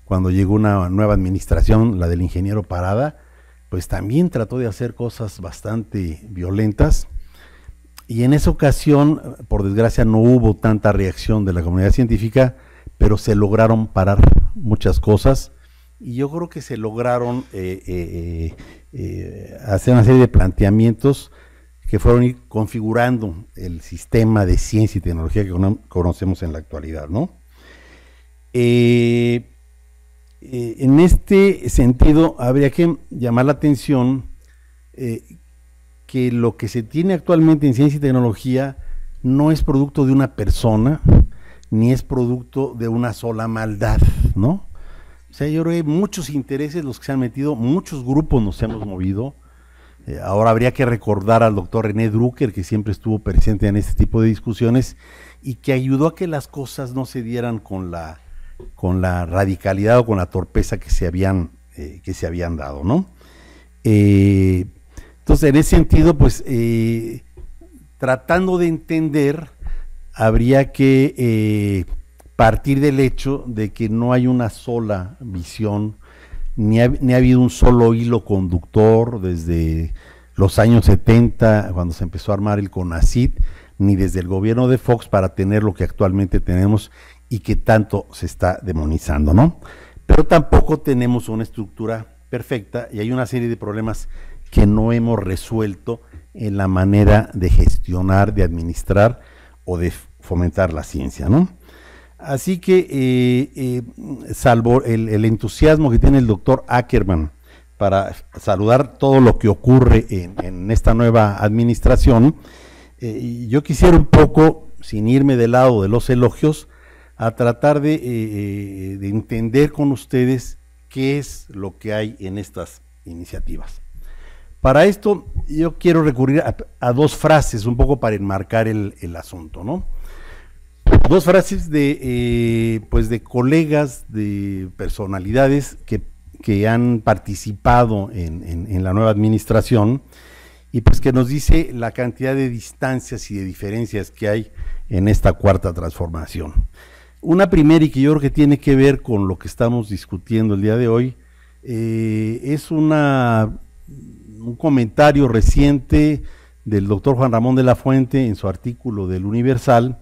cuando llegó una nueva administración, la del ingeniero Parada, pues también trató de hacer cosas bastante violentas, y en esa ocasión, por desgracia, no hubo tanta reacción de la comunidad científica, pero se lograron parar muchas cosas, y yo creo que se lograron hacer una serie de planteamientos que fueron ir configurando el sistema de ciencia y tecnología que conocemos en la actualidad, ¿no? En este sentido, habría que llamar la atención que lo que se tiene actualmente en ciencia y tecnología no es producto de una persona, ni es producto de una sola maldad, ¿no? O sea, yo creo que hay muchos intereses los que se han metido, muchos grupos nos hemos movido, Ahora habría que recordar al doctor René Drucker, que siempre estuvo presente en este tipo de discusiones y que ayudó a que las cosas no se dieran con la radicalidad o con la torpeza que se habían dado, ¿no? Entonces, en ese sentido, pues, tratando de entender, habría que partir del hecho de que no hay una sola visión, ni ha habido un solo hilo conductor desde los años 70, cuando se empezó a armar el CONACYT, ni desde el gobierno de Fox para tener lo que actualmente tenemos y que tanto se está demonizando, ¿no? Pero tampoco tenemos una estructura perfecta y hay una serie de problemas que no hemos resuelto en la manera de gestionar, de administrar o de fomentar la ciencia, ¿no? Así que, salvo el entusiasmo que tiene el doctor Ackerman para saludar todo lo que ocurre en esta nueva administración, yo quisiera un poco, sin irme del lado de los elogios, a tratar de entender con ustedes qué es lo que hay en estas iniciativas. Para esto, yo quiero recurrir a dos frases, un poco para enmarcar el asunto, ¿no? Dos frases pues de colegas, de personalidades que han participado en la nueva administración y pues que nos dice la cantidad de distancias y de diferencias que hay en esta cuarta transformación. Una primera, y que yo creo que tiene que ver con lo que estamos discutiendo el día de hoy, es un comentario reciente del doctor Juan Ramón de la Fuente en su artículo del Universal,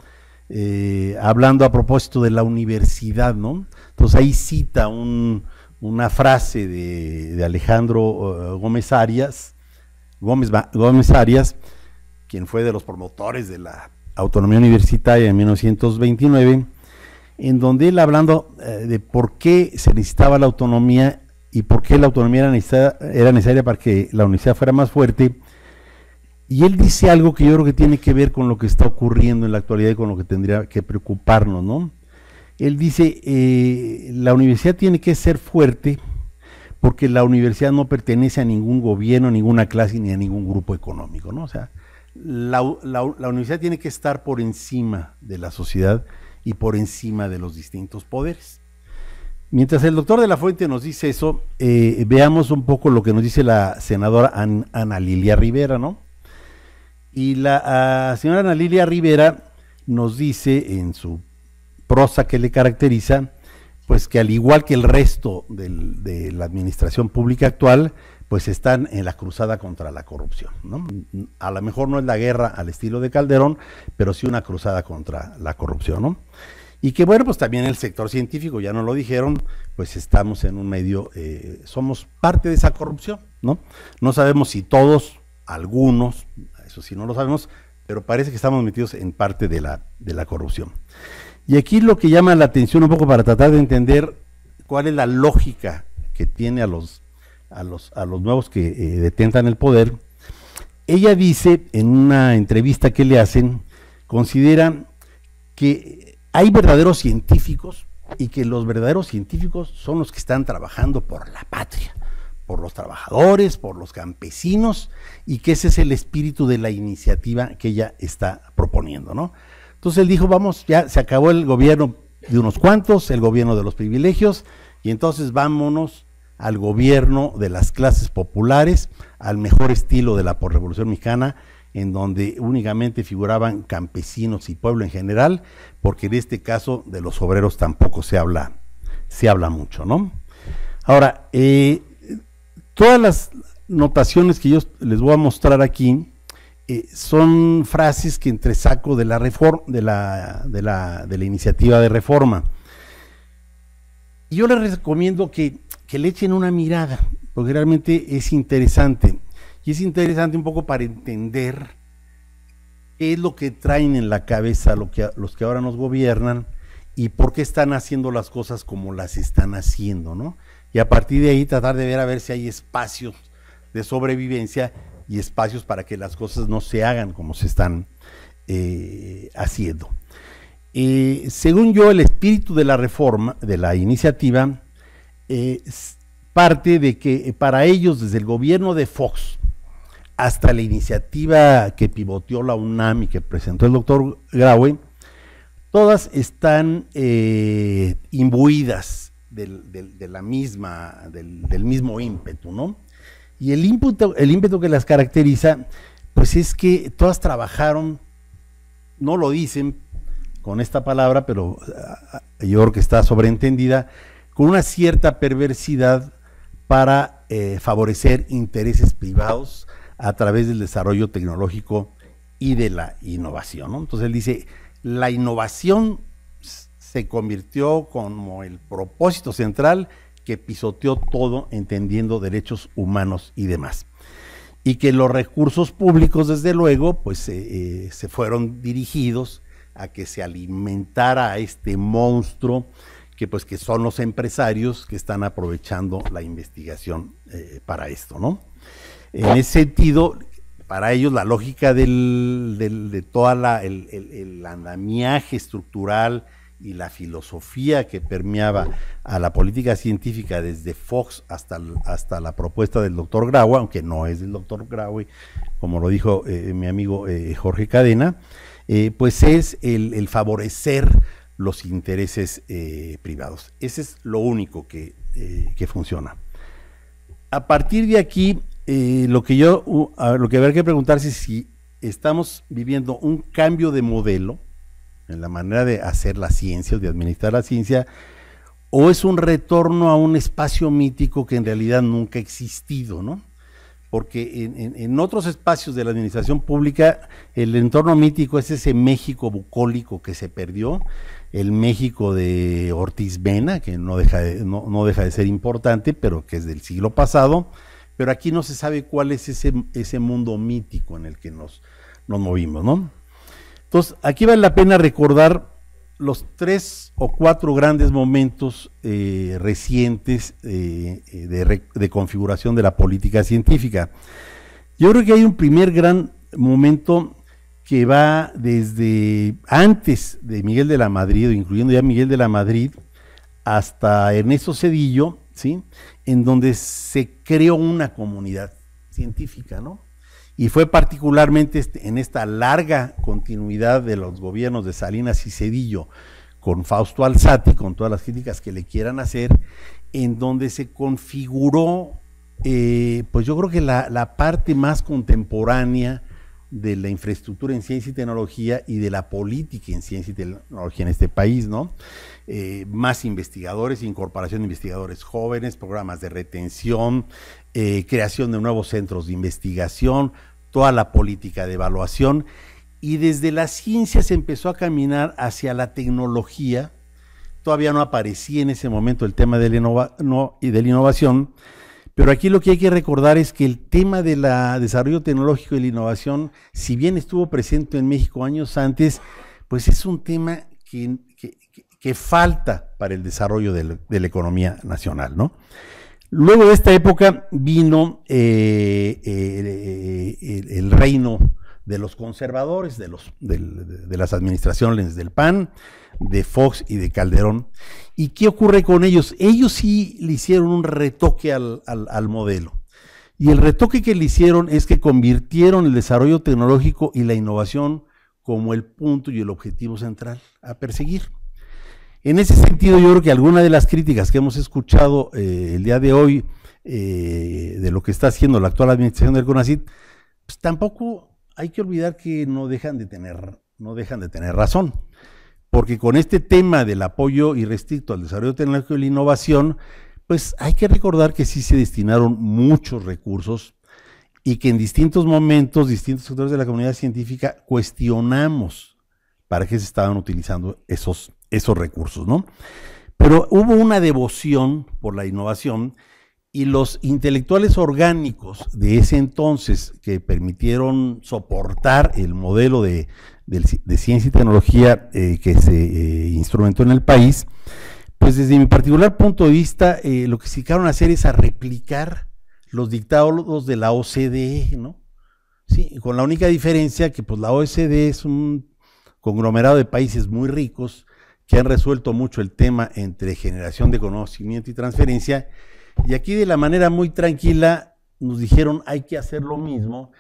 hablando a propósito de la universidad, ¿no? Entonces ahí cita una frase de Alejandro Gómez Arias, quien fue de los promotores de la autonomía universitaria en 1929, en donde él, hablando de por qué se necesitaba la autonomía y por qué la autonomía era necesaria para que la universidad fuera más fuerte, y él dice algo que yo creo que tiene que ver con lo que está ocurriendo en la actualidad y con lo que tendría que preocuparnos, ¿no? Él dice, la universidad tiene que ser fuerte porque la universidad no pertenece a ningún gobierno, a ninguna clase ni a ningún grupo económico, ¿no? O sea, la universidad tiene que estar por encima de la sociedad y por encima de los distintos poderes. Mientras el doctor de la Fuente nos dice eso, veamos un poco lo que nos dice la senadora Ana Lilia Rivera, ¿no? Y la señora Ana Lilia Rivera nos dice en su prosa que le caracteriza, pues que al igual que el resto de la administración pública actual, pues están en la cruzada contra la corrupción, ¿no? A lo mejor no es la guerra al estilo de Calderón, pero sí una cruzada contra la corrupción, ¿no? Y que bueno, pues también el sector científico, ya nos lo dijeron, pues estamos en un medio, somos parte de esa corrupción, ¿no? No sabemos si todos, algunos, eso sí no lo sabemos, pero parece que estamos metidos en parte de la corrupción. Y aquí lo que llama la atención un poco para tratar de entender cuál es la lógica que tiene a los nuevos que detentan el poder, ella dice en una entrevista que le hacen, considera que hay verdaderos científicos y que los verdaderos científicos son los que están trabajando por la patria, por los trabajadores, por los campesinos, y que ese es el espíritu de la iniciativa que ella está proponiendo, ¿no? Entonces él dijo, vamos, ya se acabó el gobierno de unos cuantos, el gobierno de los privilegios, y entonces vámonos al gobierno de las clases populares, al mejor estilo de la posrevolución mexicana, en donde únicamente figuraban campesinos y pueblo en general, porque en este caso de los obreros tampoco se habla mucho, ¿no? Ahora, todas las notaciones que yo les voy a mostrar aquí son frases que entresaco de la reforma, de la iniciativa de reforma. Y yo les recomiendo que le echen una mirada, porque realmente es interesante. Y es interesante un poco para entender qué es lo que traen en la cabeza los que ahora nos gobiernan y por qué están haciendo las cosas como las están haciendo, ¿no? Y a partir de ahí tratar de ver a ver si hay espacios de sobrevivencia y espacios para que las cosas no se hagan como se están haciendo. Según yo, el espíritu de la reforma, de la iniciativa, parte de que para ellos, desde el gobierno de Fox, hasta la iniciativa que pivoteó la UNAM y que presentó el doctor Graue, todas están imbuidas del mismo ímpetu, ¿no? Y el ímpetu que las caracteriza, pues es que todas trabajaron, no lo dicen con esta palabra, pero yo creo que está sobreentendida, con una cierta perversidad para favorecer intereses privados a través del desarrollo tecnológico y de la innovación, ¿no? Entonces él dice, la innovación se convirtió como el propósito central que pisoteó todo, entendiendo derechos humanos y demás. Y que los recursos públicos, desde luego, pues se fueron dirigidos a que se alimentara a este monstruo que son los empresarios que están aprovechando la investigación para esto, ¿no? En ese sentido, para ellos la lógica de toda el andamiaje estructural y la filosofía que permeaba a la política científica desde Fox hasta la propuesta del doctor Graue, aunque no es del doctor Graue, como lo dijo mi amigo Jorge Cadena, pues es el favorecer los intereses privados. Ese es lo único que funciona. A partir de aquí, lo que habría que preguntarse es si estamos viviendo un cambio de modelo en la manera de hacer la ciencia o de administrar la ciencia, o es un retorno a un espacio mítico que en realidad nunca ha existido, ¿no? Porque en otros espacios de la administración pública el entorno mítico es ese México bucólico que se perdió, el México de Ortiz Mena, que no deja de ser importante, pero que es del siglo pasado, pero aquí no se sabe cuál es ese mundo mítico en el que nos movimos, ¿no? Entonces, aquí vale la pena recordar los 3 o 4 grandes momentos recientes de configuración de la política científica. Yo creo que hay un primer gran momento que va desde antes de Miguel de la Madrid, incluyendo ya Miguel de la Madrid, hasta Ernesto Zedillo, ¿sí? En donde se creó una comunidad científica, ¿no? Y fue particularmente en esta larga continuidad de los gobiernos de Salinas y Zedillo con Fausto Alzati, con todas las críticas que le quieran hacer, en donde se configuró, pues yo creo que la parte más contemporánea de la infraestructura en ciencia y tecnología y de la política en ciencia y tecnología en este país, ¿no? Más investigadores, incorporación de investigadores jóvenes, programas de retención, creación de nuevos centros de investigación, toda la política de evaluación, y desde la ciencia se empezó a caminar hacia la tecnología. Todavía no aparecía en ese momento el tema de la innovación, pero aquí lo que hay que recordar es que el tema del desarrollo tecnológico y la innovación, si bien estuvo presente en México años antes, pues es un tema que falta para el desarrollo de la economía nacional, ¿no? Luego de esta época vino el reino de los conservadores, de las administraciones del PAN, de Fox y de Calderón. ¿Y qué ocurre con ellos? Ellos sí le hicieron un retoque al modelo. Y el retoque que le hicieron es que convirtieron el desarrollo tecnológico y la innovación como el punto y el objetivo central a perseguir. En ese sentido, yo creo que alguna de las críticas que hemos escuchado el día de hoy de lo que está haciendo la actual administración del CONACYT, pues tampoco hay que olvidar que no dejan de tener razón, porque con este tema del apoyo irrestricto al desarrollo tecnológico y la innovación, pues hay que recordar que sí se destinaron muchos recursos y que en distintos momentos, distintos sectores de la comunidad científica cuestionamos para qué se estaban utilizando esos recursos, ¿no? Pero hubo una devoción por la innovación y los intelectuales orgánicos de ese entonces que permitieron soportar el modelo de ciencia y tecnología que se instrumentó en el país, pues desde mi particular punto de vista, lo que se dedicaron a hacer es a replicar los dictados de la OCDE, ¿no? Sí, con la única diferencia que pues la OCDE es un conglomerado de países muy ricos que han resuelto mucho el tema entre generación de conocimiento y transferencia, y aquí de la manera muy tranquila nos dijeron hay que hacer lo mismo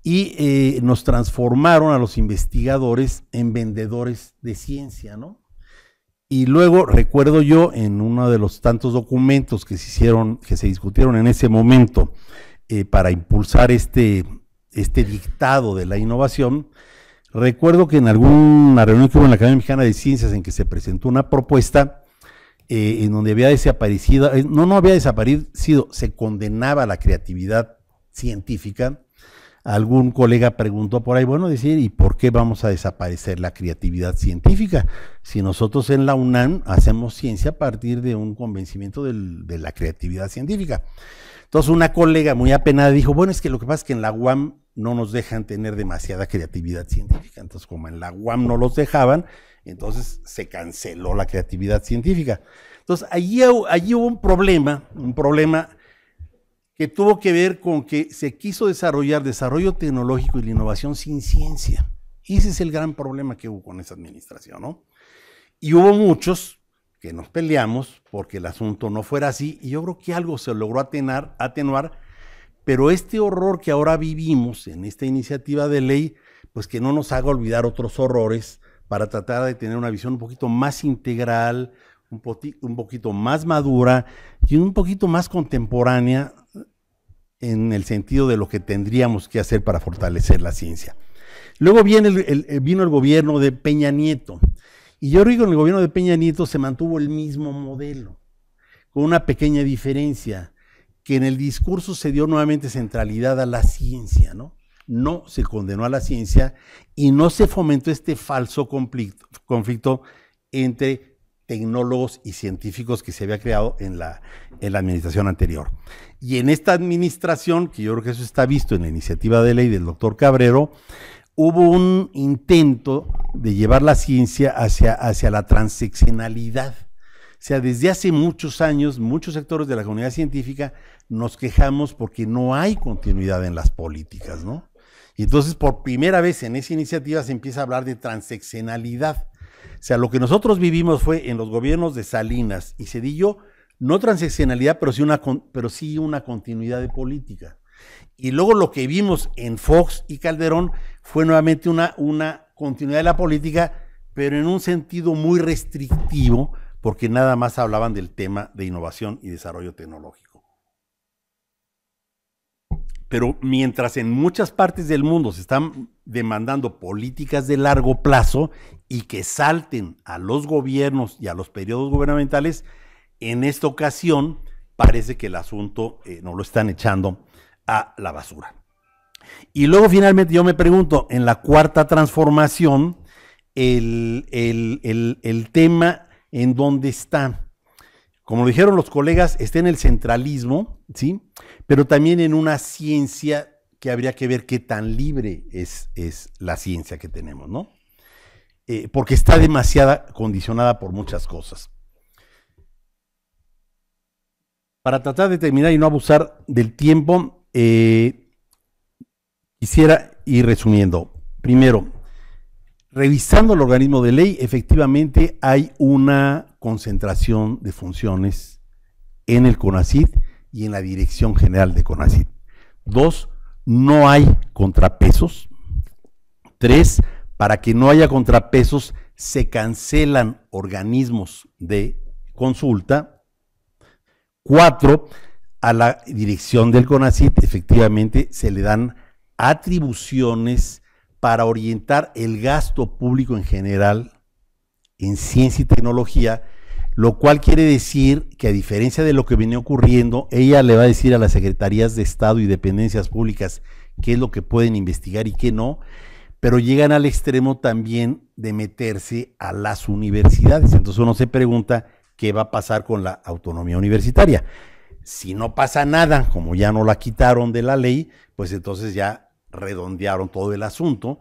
y nos transformaron a los investigadores en vendedores de ciencia, ¿no? Y luego recuerdo yo en uno de los tantos documentos que se discutieron en ese momento para impulsar este dictado de la innovación, recuerdo que en alguna reunión que hubo en la Academia Mexicana de Ciencias en que se presentó una propuesta en donde había desaparecido, no había desaparecido, se condenaba la creatividad científica. Algún colega preguntó por ahí, bueno, decir, ¿y por qué vamos a desaparecer la creatividad científica? Si nosotros en la UNAM hacemos ciencia a partir de un convencimiento de la creatividad científica. Entonces una colega muy apenada dijo, bueno, es que lo que pasa es que en la UAM no nos dejan tener demasiada creatividad científica. Entonces como en la UAM no los dejaban, entonces se canceló la creatividad científica. Entonces allí hubo un problema que tuvo que ver con que se quiso desarrollar desarrollo tecnológico y la innovación sin ciencia. Ese es el gran problema que hubo con esa administración, ¿no? Y hubo muchos que nos peleamos porque el asunto no fuera así, y yo creo que algo se logró atenuar, pero este horror que ahora vivimos en esta iniciativa de ley, pues que no nos haga olvidar otros horrores para tratar de tener una visión un poquito más integral, un poquito más madura y un poquito más contemporánea en el sentido de lo que tendríamos que hacer para fortalecer la ciencia. Luego vino el gobierno de Peña Nieto, y yo digo, en el gobierno de Peña Nieto se mantuvo el mismo modelo, con una pequeña diferencia, que en el discurso se dio nuevamente centralidad a la ciencia, ¿no? No se condenó a la ciencia y no se fomentó este falso conflicto entre tecnólogos y científicos que se había creado en la administración anterior. Y en esta administración, que yo creo que eso está visto en la iniciativa de ley del doctor Cabrero, hubo un intento de llevar la ciencia hacia la transeccionalidad. O sea, desde hace muchos años, muchos sectores de la comunidad científica nos quejamos porque no hay continuidad en las políticas, ¿no? Y entonces, por primera vez en esa iniciativa se empieza a hablar de transeccionalidad. O sea, lo que nosotros vivimos fue en los gobiernos de Salinas y Zedillo, no transeccionalidad, pero sí una continuidad de política. Y luego lo que vimos en Fox y Calderón fue nuevamente una continuidad de la política, pero en un sentido muy restrictivo, porque nada más hablaban del tema de innovación y desarrollo tecnológico. Pero mientras en muchas partes del mundo se están demandando políticas de largo plazo y que salten a los gobiernos y a los periodos gubernamentales, en esta ocasión parece que el asunto nos lo están echando a la basura. Y luego finalmente yo me pregunto, en la cuarta transformación, el tema en dónde está. Como lo dijeron los colegas, está en el centralismo, ¿sí? Pero también en una ciencia que habría que ver qué tan libre es la ciencia que tenemos, ¿no? Porque está demasiado condicionada por muchas cosas. Para tratar de terminar y no abusar del tiempo, quisiera ir resumiendo. Primero, revisando el organismo de ley, efectivamente hay una concentración de funciones en el CONACYT y en la Dirección General de CONACYT. 2, no hay contrapesos. 3, para que no haya contrapesos, se cancelan organismos de consulta. 4, a la dirección del CONACYT efectivamente se le dan atribuciones para orientar el gasto público en general en ciencia y tecnología, lo cual quiere decir que a diferencia de lo que venía ocurriendo, ella le va a decir a las secretarías de Estado y dependencias públicas qué es lo que pueden investigar y qué no, pero llegan al extremo también de meterse a las universidades. Entonces uno se pregunta qué va a pasar con la autonomía universitaria. Si no pasa nada, como ya no la quitaron de la ley, pues entonces ya redondearon todo el asunto,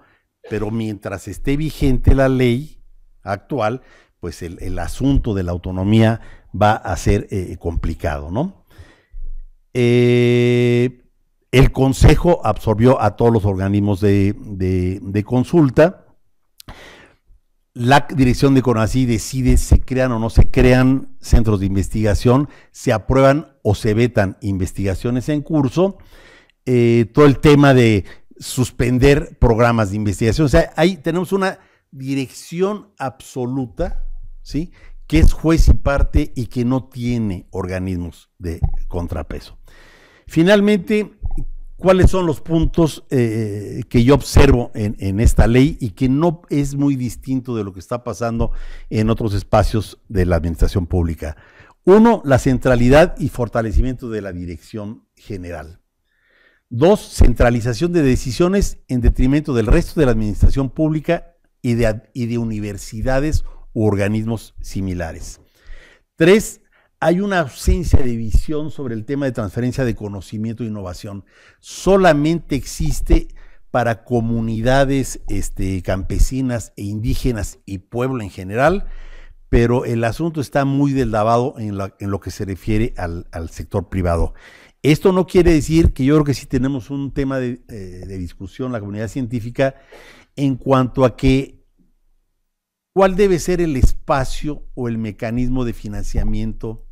pero mientras esté vigente la ley actual, pues el asunto de la autonomía va a ser complicado, ¿no? El Consejo absorbió a todos los organismos de consulta. la dirección de CONACYT decide se crean o no se crean centros de investigación, se aprueban o se vetan investigaciones en curso, todo el tema de suspender programas de investigación. O sea, ahí tenemos una dirección absoluta, ¿sí?, que es juez y parte y que no tiene organismos de contrapeso. Finalmente, ¿cuáles son los puntos que yo observo en esta ley y que no es muy distinto de lo que está pasando en otros espacios de la administración pública? Uno, la centralidad y fortalecimiento de la dirección general. Dos, centralización de decisiones en detrimento del resto de la administración pública y de universidades u organismos similares. Tres, hay una ausencia de visión sobre el tema de transferencia de conocimiento e innovación. Solamente existe para comunidades campesinas e indígenas y pueblo en general, pero el asunto está muy deslavado en lo que se refiere al sector privado. Esto no quiere decir que yo creo que sí tenemos un tema de discusión, la comunidad científica, en cuanto a que cuál debe ser el espacio o el mecanismo de financiamiento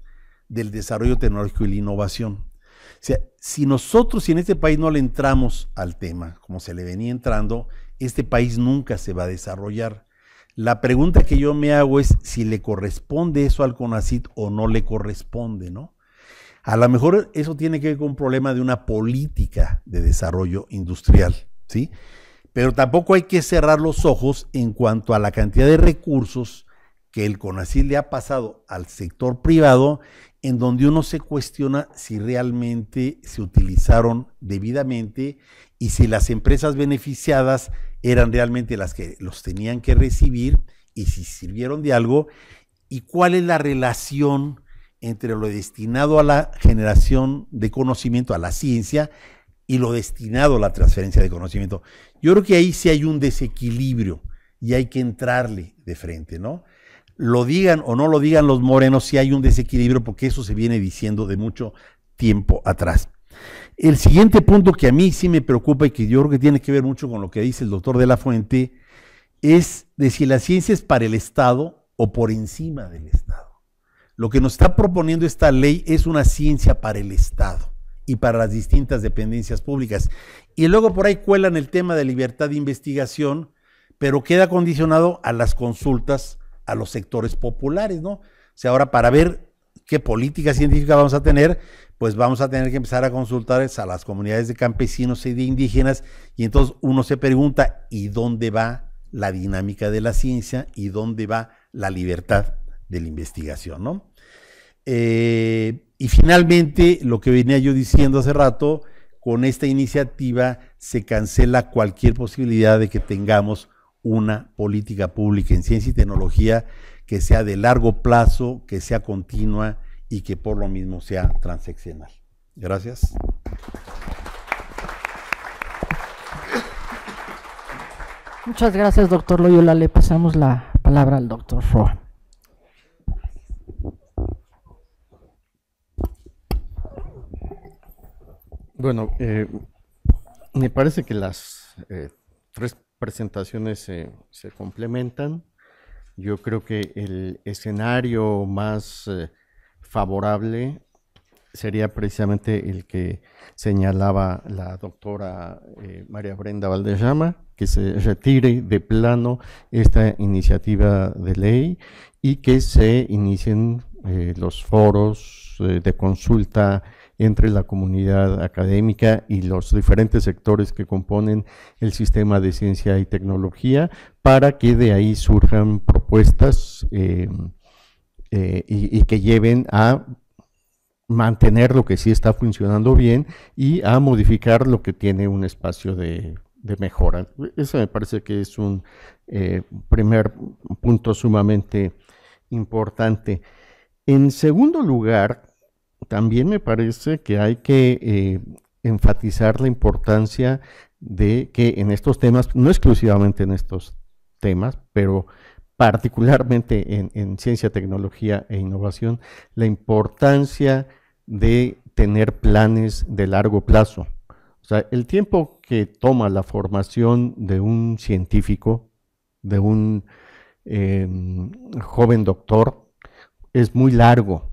del desarrollo tecnológico y la innovación. O sea, si en este país no le entramos al tema, como se le venía entrando, este país nunca se va a desarrollar. La pregunta que yo me hago es si le corresponde eso al CONACYT o no le corresponde, ¿no? A lo mejor eso tiene que ver con un problema de una política de desarrollo industrial, ¿sí? Pero tampoco hay que cerrar los ojos en cuanto a la cantidad de recursos que el CONACYT le ha pasado al sector privado, en donde uno se cuestiona si realmente se utilizaron debidamente y si las empresas beneficiadas eran realmente las que los tenían que recibir y si sirvieron de algo, y cuál es la relación entre lo destinado a la generación de conocimiento, a la ciencia, y lo destinado a la transferencia de conocimiento. Yo creo que ahí sí hay un desequilibrio y hay que entrarle de frente, ¿no? Lo digan o no lo digan los morenos, sí hay un desequilibrio porque eso se viene diciendo de mucho tiempo atrás. El siguiente punto que a mí sí me preocupa y que yo creo que tiene que ver mucho con lo que dice el doctor de la Fuente es de si la ciencia es para el Estado o por encima del Estado. Lo que nos está proponiendo esta ley es una ciencia para el Estado y para las distintas dependencias públicas. Y luego por ahí cuelan el tema de libertad de investigación, pero queda condicionado a las consultas a los sectores populares, ¿no? O sea, ahora para ver qué política científica vamos a tener, pues vamos a tener que empezar a consultar a las comunidades de campesinos y de indígenas, y entonces uno se pregunta, ¿y dónde va la dinámica de la ciencia? ¿Y dónde va la libertad de la investigación, no? Y finalmente, lo que venía yo diciendo hace rato, con esta iniciativa se cancela cualquier posibilidad de que tengamos una política pública en ciencia y tecnología que sea de largo plazo, que sea continua y que por lo mismo sea transeccional. Gracias. Muchas gracias, doctor Loyola. Le pasamos la palabra al doctor Roa. Bueno, me parece que las tres presentaciones se complementan. Yo creo que el escenario más favorable sería precisamente el que señalaba la doctora María Brenda Valdesama, que se retire de plano esta iniciativa de ley y que se inicien los foros de consulta entre la comunidad académica y los diferentes sectores que componen el sistema de ciencia y tecnología, para que de ahí surjan propuestas y que lleven a mantener lo que sí está funcionando bien y a modificar lo que tiene un espacio de mejora. Eso me parece que es un primer punto sumamente importante. En segundo lugar, también me parece que hay que enfatizar la importancia de que en estos temas, no exclusivamente en estos temas, pero particularmente en ciencia, tecnología e innovación, la importancia de tener planes de largo plazo. O sea, el tiempo que toma la formación de un científico, de un joven doctor, es muy largo.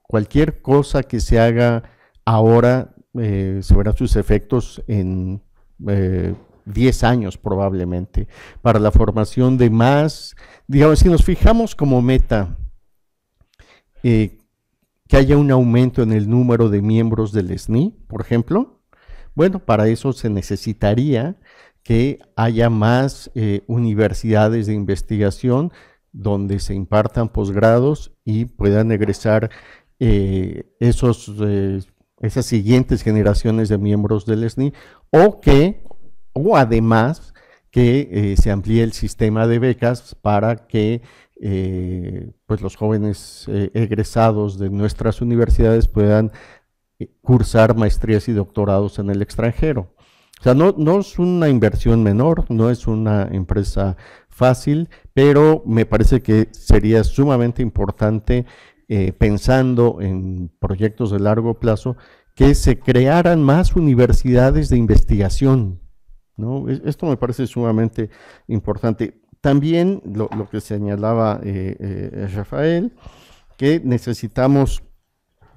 Cualquier cosa que se haga ahora se verán sus efectos en 10 años probablemente, para la formación de más, digamos, si nos fijamos como meta que haya un aumento en el número de miembros del SNI, por ejemplo, bueno, para eso se necesitaría que haya más universidades de investigación donde se impartan posgrados y puedan egresar esas siguientes generaciones de miembros del SNI, o además que se amplíe el sistema de becas para que pues los jóvenes egresados de nuestras universidades puedan cursar maestrías y doctorados en el extranjero. O sea, no es una inversión menor, no es una empresa fácil, pero me parece que sería sumamente importante, pensando en proyectos de largo plazo, que se crearan más universidades de investigación, ¿no? Esto me parece sumamente importante. También lo que señalaba Rafael, que necesitamos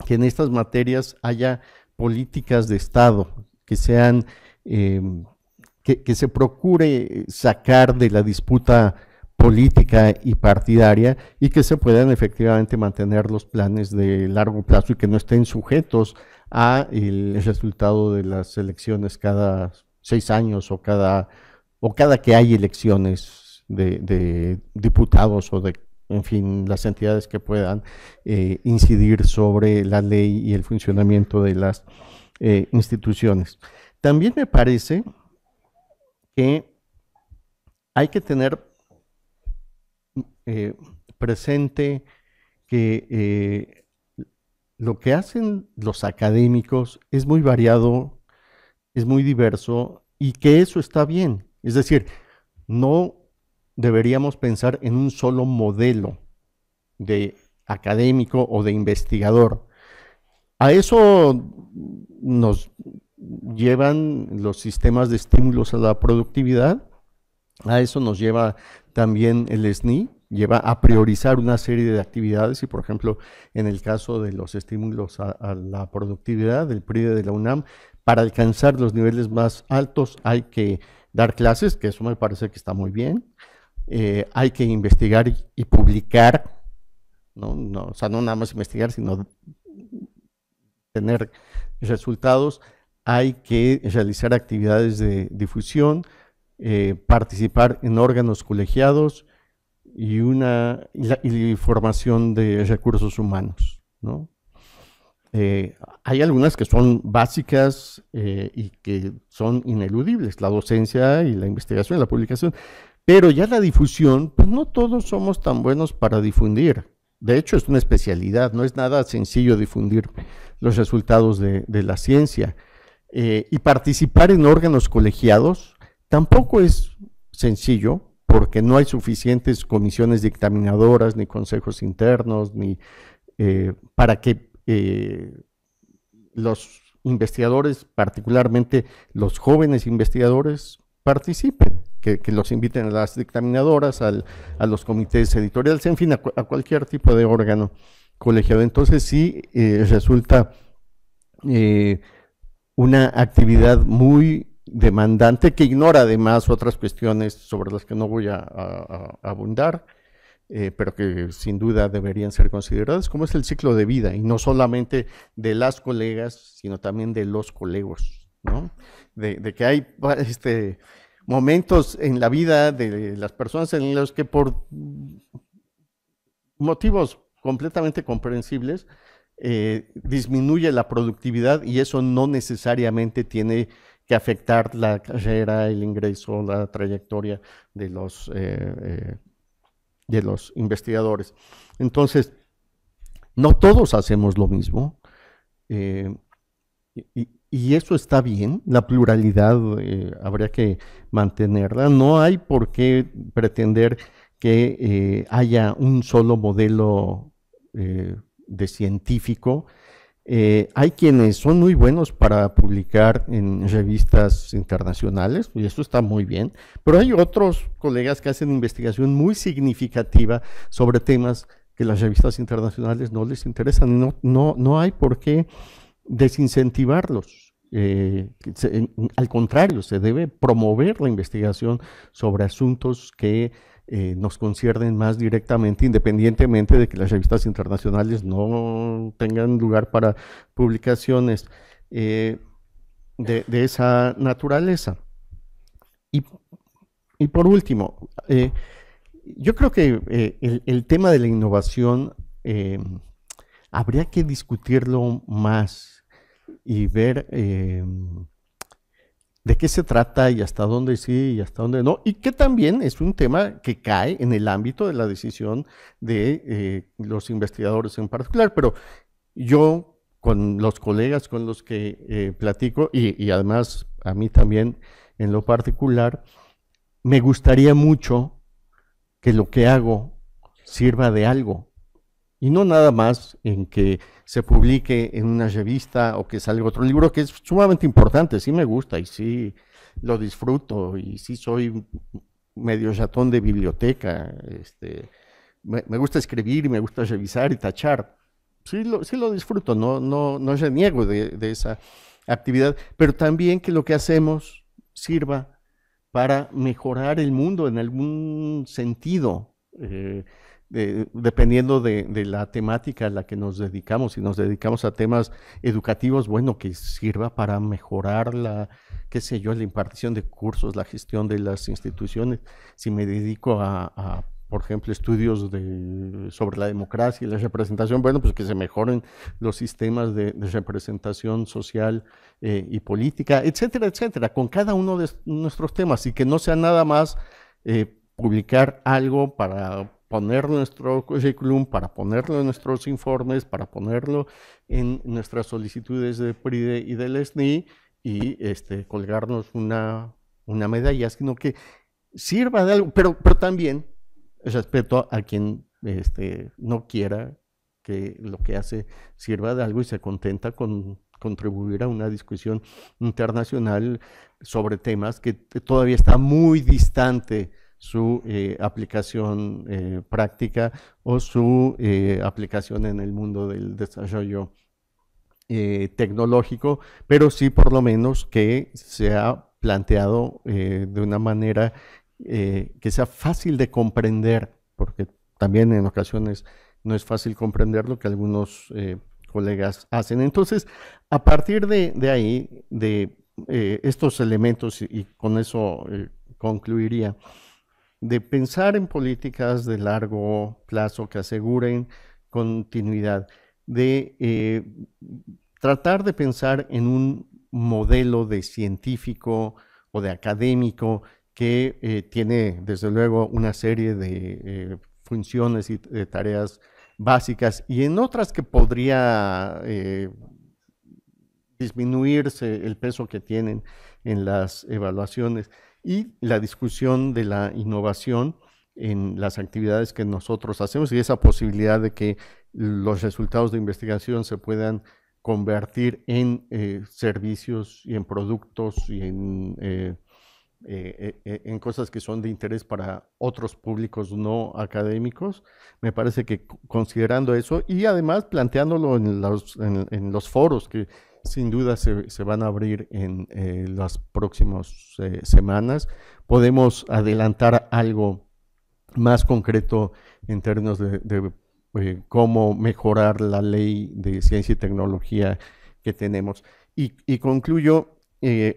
que en estas materias haya políticas de Estado, que sean, que se procure sacar de la disputa política y partidaria y que se puedan efectivamente mantener los planes de largo plazo y que no estén sujetos a el resultado de las elecciones cada 6 años o cada que hay elecciones de diputados o de, en fin, las entidades que puedan incidir sobre la ley y el funcionamiento de las instituciones. También me parece que hay que tener presente que lo que hacen los académicos es muy variado, es muy diverso y que eso está bien. Es decir, no deberíamos pensar en un solo modelo de académico o de investigador. A eso nos llevan los sistemas de estímulos a la productividad, a eso nos lleva también el SNI, lleva a priorizar una serie de actividades y, por ejemplo, en el caso de los estímulos a la productividad del PRIDE de la UNAM, para alcanzar los niveles más altos hay que dar clases, que eso me parece que está muy bien, hay que investigar y publicar, o sea, no nada más investigar, sino tener resultados, hay que realizar actividades de difusión, participar en órganos colegiados y formación de recursos humanos, ¿no? Hay algunas que son básicas y que son ineludibles, la docencia y la investigación y la publicación, pero ya la difusión, pues no todos somos tan buenos para difundir. De hecho, es una especialidad, no es nada sencillo difundir los resultados de la ciencia. Y participar en órganos colegiados tampoco es sencillo, porque no hay suficientes comisiones dictaminadoras, ni consejos internos, ni para que los investigadores, particularmente los jóvenes investigadores, participen, que los inviten a las dictaminadoras, a los comités editoriales, en fin, a cualquier tipo de órgano colegiado. Entonces sí resulta una actividad muy demandante que ignora además otras cuestiones sobre las que no voy a abundar, pero que sin duda deberían ser consideradas, como es el ciclo de vida, y no solamente de las colegas, sino también de los colegos, ¿no? De que hay momentos en la vida de las personas en los que por motivos completamente comprensibles disminuye la productividad, y eso no necesariamente tiene que afectar la carrera, el ingreso, la trayectoria de los investigadores. Entonces, no todos hacemos lo mismo, y eso está bien, la pluralidad habría que mantenerla. No hay por qué pretender que haya un solo modelo de científico, Hay quienes son muy buenos para publicar en revistas internacionales, y eso está muy bien, pero hay otros colegas que hacen investigación muy significativa sobre temas que las revistas internacionales no les interesan, y no hay por qué desincentivarlos. Al contrario, se debe promover la investigación sobre asuntos que nos conciernen más directamente, independientemente de que las revistas internacionales no tengan lugar para publicaciones de esa naturaleza. Y por último, yo creo que el tema de la innovación habría que discutirlo más y ver de qué se trata y hasta dónde sí y hasta dónde no, y que también es un tema que cae en el ámbito de la decisión de los investigadores en particular, pero yo con los colegas con los que platico y además a mí también en lo particular, me gustaría mucho que lo que hago sirva de algo. Y no nada más en que se publique en una revista o que salga otro libro, que es sumamente importante, sí me gusta y sí lo disfruto y sí soy medio ratón de biblioteca, me gusta escribir y me gusta revisar y tachar, sí lo disfruto, no reniego de esa actividad, pero también que lo que hacemos sirva para mejorar el mundo en algún sentido, dependiendo de la temática a la que nos dedicamos. Si nos dedicamos a temas educativos, bueno, que sirva para mejorar la impartición de cursos, la gestión de las instituciones. Si me dedico a por ejemplo, estudios sobre la democracia y la representación, bueno, pues que se mejoren los sistemas de representación social y política, etcétera, etcétera, con cada uno de nuestros temas, y que no sea nada más publicar algo para ponerlo en nuestro currículum, para ponerlo en nuestros informes, para ponerlo en nuestras solicitudes de PRIDE y del SNI y colgarnos una medalla, sino que sirva de algo, pero también respeto a quien no quiera que lo que hace sirva de algo y se contenta con contribuir a una discusión internacional sobre temas que todavía está muy distante su aplicación práctica o su aplicación en el mundo del desarrollo tecnológico, pero sí por lo menos que sea planteado de una manera que sea fácil de comprender, porque también en ocasiones no es fácil comprender lo que algunos colegas hacen. Entonces, a partir de ahí, de estos elementos, y con eso concluiría, de pensar en políticas de largo plazo que aseguren continuidad, de tratar de pensar en un modelo de científico o de académico que tiene desde luego una serie de funciones y de tareas básicas, y en otras que podría disminuirse el peso que tienen en las evaluaciones, y la discusión de la innovación en las actividades que nosotros hacemos y esa posibilidad de que los resultados de investigación se puedan convertir en servicios y en productos y en cosas que son de interés para otros públicos no académicos. Me parece que considerando eso y además planteándolo en los foros que sin duda se van a abrir en las próximas semanas, podemos adelantar algo más concreto en términos de cómo mejorar la ley de ciencia y tecnología que tenemos. Y concluyo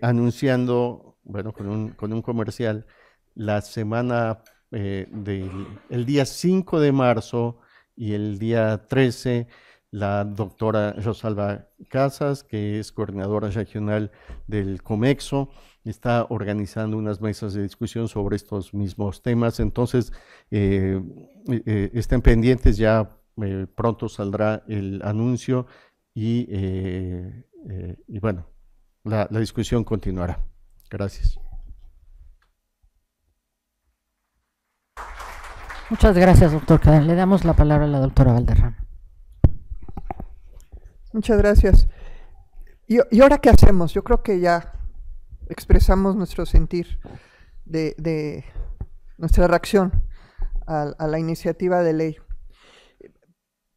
anunciando, bueno, con un comercial, la semana el día 5 de marzo y el día 13, la doctora Rosalba Casas, que es coordinadora regional del COMEXO, está organizando unas mesas de discusión sobre estos mismos temas. Entonces, estén pendientes, ya pronto saldrá el anuncio y bueno, la discusión continuará. Gracias. Muchas gracias, doctor Cadena. Le damos la palabra a la doctora Valderrama. Muchas gracias. ¿Y ahora qué hacemos? Yo creo que ya expresamos nuestro sentir de nuestra reacción a la iniciativa de ley.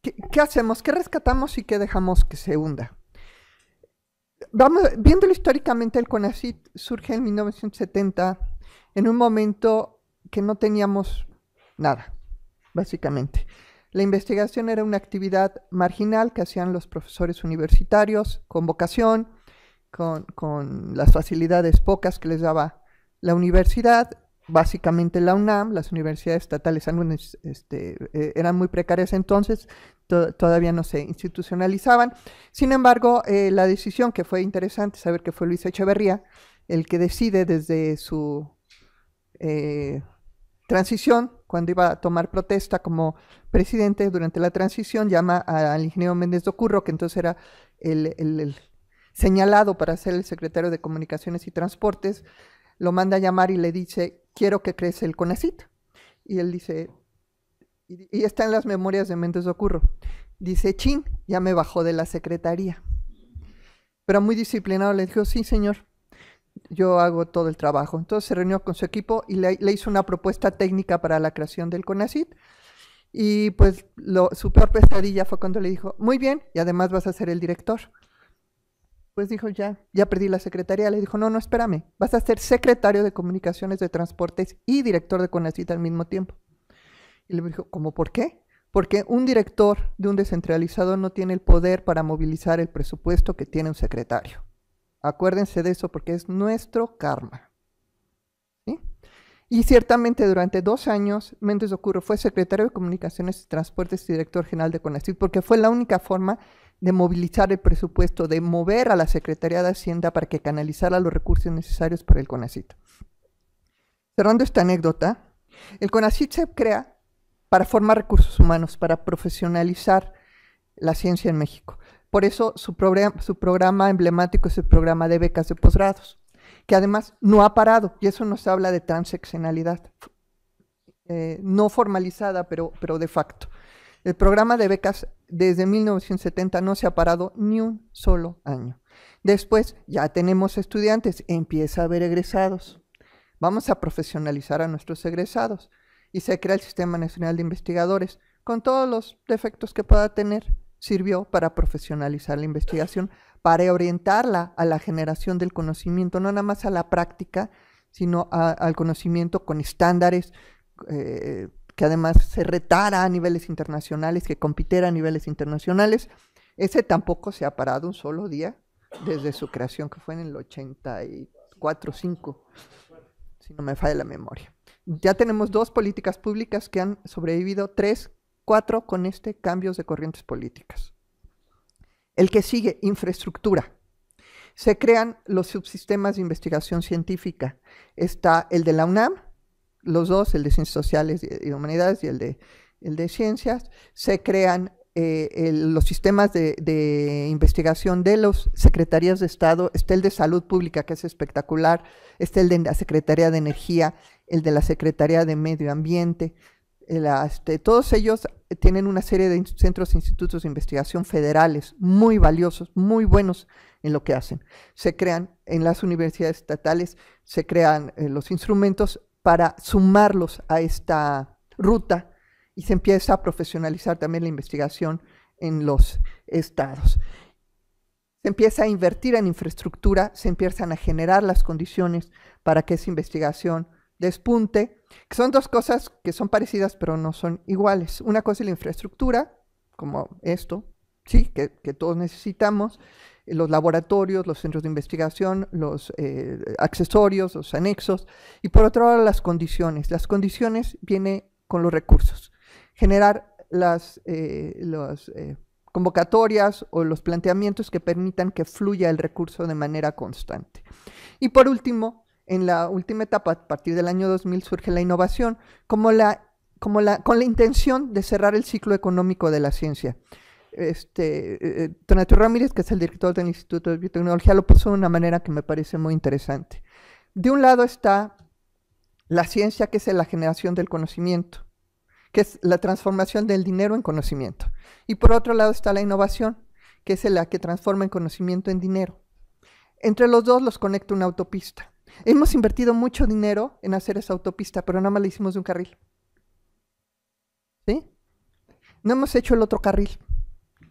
¿Qué hacemos? ¿Qué rescatamos y qué dejamos que se hunda? Viéndolo históricamente, el CONACYT surge en 1970 en un momento que no teníamos nada, básicamente. La investigación era una actividad marginal que hacían los profesores universitarios con vocación, con las facilidades pocas que les daba la universidad. Básicamente la UNAM, las universidades estatales eran muy precarias entonces, todavía no se institucionalizaban. Sin embargo, la decisión, que fue interesante saber que fue Luis Echeverría el que decide desde su transición, cuando iba a tomar protesta como presidente durante la transición, llama al ingeniero Méndez de Ocurro, que entonces era el señalado para ser el secretario de Comunicaciones y Transportes, lo manda a llamar y le dice: quiero que crees el CONACYT. Y él dice, y está en las memorias de Méndez de Ocurro, dice: chin, ya me bajó de la secretaría. Pero muy disciplinado le dijo: sí, señor, yo hago todo el trabajo. Entonces se reunió con su equipo y le hizo una propuesta técnica para la creación del CONACYT. Y pues su peor pesadilla fue cuando le dijo: muy bien, y además vas a ser el director. Pues dijo: ya perdí la secretaría. Le dijo: no, espérame, vas a ser secretario de Comunicaciones, de Transportes y director de CONACYT al mismo tiempo. Y le dijo: ¿cómo por qué? Porque un director de un descentralizado no tiene el poder para movilizar el presupuesto que tiene un secretario. Acuérdense de eso, porque es nuestro karma. ¿Sí? Y ciertamente durante 2 años Méndez de Ocurro fue secretario de Comunicaciones y Transportes y director general de CONACYT, porque fue la única forma de movilizar el presupuesto, de mover a la Secretaría de Hacienda para que canalizara los recursos necesarios para el CONACYT. Cerrando esta anécdota, el CONACYT se crea para formar recursos humanos, para profesionalizar la ciencia en México. Por eso su programa emblemático es el programa de becas de posgrados, que además no ha parado, y eso nos habla de transeccionalidad, no formalizada, pero de facto. El programa de becas desde 1970 no se ha parado ni un solo año. Después ya tenemos estudiantes, empieza a haber egresados. Vamos a profesionalizar a nuestros egresados y se crea el Sistema Nacional de Investigadores. Con todos los defectos que pueda tener, sirvió para profesionalizar la investigación, para orientarla a la generación del conocimiento, no nada más a la práctica, sino al conocimiento con estándares, que además se retara a niveles internacionales, que compitiera a niveles internacionales. Ese tampoco se ha parado un solo día desde su creación, que fue en el 84-5, si no me falla la memoria. Ya tenemos 2 políticas públicas que han sobrevivido, 3, 4 con cambios de corrientes políticas. El que sigue, infraestructura. Se crean los subsistemas de investigación científica. Está el de la UNAM, los 2, el de Ciencias Sociales y Humanidades y el de Ciencias. Se crean los sistemas de investigación de las secretarías de Estado. Está el de Salud Pública, que es espectacular. Está el de la Secretaría de Energía, el de la Secretaría de Medio Ambiente. Todos ellos tienen una serie de centros e institutos de investigación federales muy valiosos, muy buenos en lo que hacen. Se crean en las universidades estatales, se crean los instrumentos para sumarlos a esta ruta, y se empieza a profesionalizar también la investigación en los estados. Se empieza a invertir en infraestructura, se empiezan a generar las condiciones para que esa investigación despunte, que son 2 cosas que son parecidas pero no son iguales. Una cosa es la infraestructura, como esto, sí, que todos necesitamos, los laboratorios, los centros de investigación, los accesorios, los anexos, y por otro lado las condiciones. Las condiciones vienen con los recursos. Generar las convocatorias o los planteamientos que permitan que fluya el recurso de manera constante. Y por último, en la última etapa, a partir del año 2000, surge la innovación con la intención de cerrar el ciclo económico de la ciencia. Donato Ramírez, que es el director del Instituto de Biotecnología, lo puso de una manera que me parece muy interesante. De un lado está la ciencia, que es la generación del conocimiento, que es la transformación del dinero en conocimiento. Y por otro lado está la innovación, que es la que transforma el conocimiento en dinero. Entre los dos los conecta una autopista. Hemos invertido mucho dinero en hacer esa autopista, pero nada más la hicimos de un carril. ¿Sí? No hemos hecho el otro carril,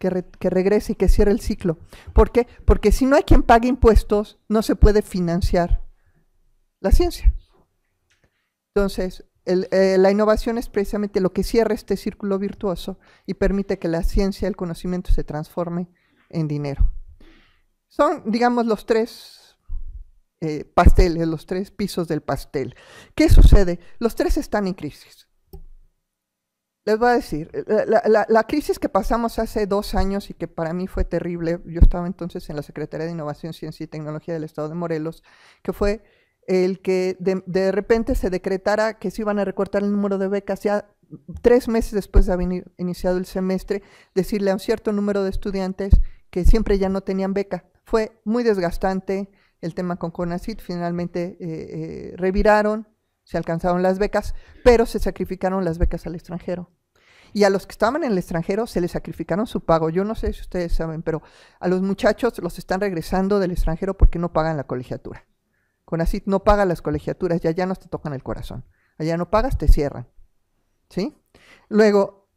que regrese y que cierre el ciclo. ¿Por qué? Porque si no hay quien pague impuestos, no se puede financiar la ciencia. Entonces, la innovación es precisamente lo que cierra este círculo virtuoso y permite que la ciencia, el conocimiento se transforme en dinero. Son, digamos, los tres pasteles, los tres pisos del pastel. ¿Qué sucede? Los tres están en crisis. Les voy a decir, la crisis que pasamos hace 2 años y que para mí fue terrible, yo estaba entonces en la Secretaría de Innovación, Ciencia y Tecnología del Estado de Morelos, que fue el que de repente se decretara que se iban a recortar el número de becas ya 3 meses después de haber iniciado el semestre, decirle a un cierto número de estudiantes que siempre ya no tenían beca. Fue muy desgastante el tema con CONACYT, finalmente reviraron, se alcanzaron las becas, pero se sacrificaron las becas al extranjero. Y a los que estaban en el extranjero se les sacrificaron su pago. Yo no sé si ustedes saben, pero a los muchachos los están regresando del extranjero porque no pagan la colegiatura. CONACYT no paga las colegiaturas, ya nos te tocan el corazón. Allá no pagas, te cierran. ¿Sí? Luego,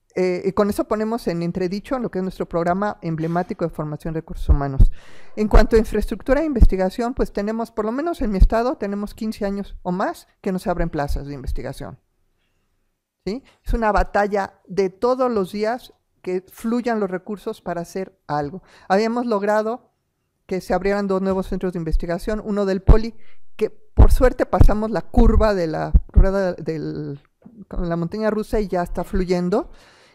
con eso ponemos en entredicho lo que es nuestro programa emblemático de formación de recursos humanos. En cuanto a infraestructura e investigación, pues tenemos, por lo menos en mi estado, tenemos 15 años o más que no se abren plazas de investigación. ¿Sí? Es una batalla de todos los días que fluyan los recursos para hacer algo. Habíamos logrado que se abrieran 2 nuevos centros de investigación, uno del Poli, que por suerte pasamos la curva de la rueda con la montaña rusa y ya está fluyendo,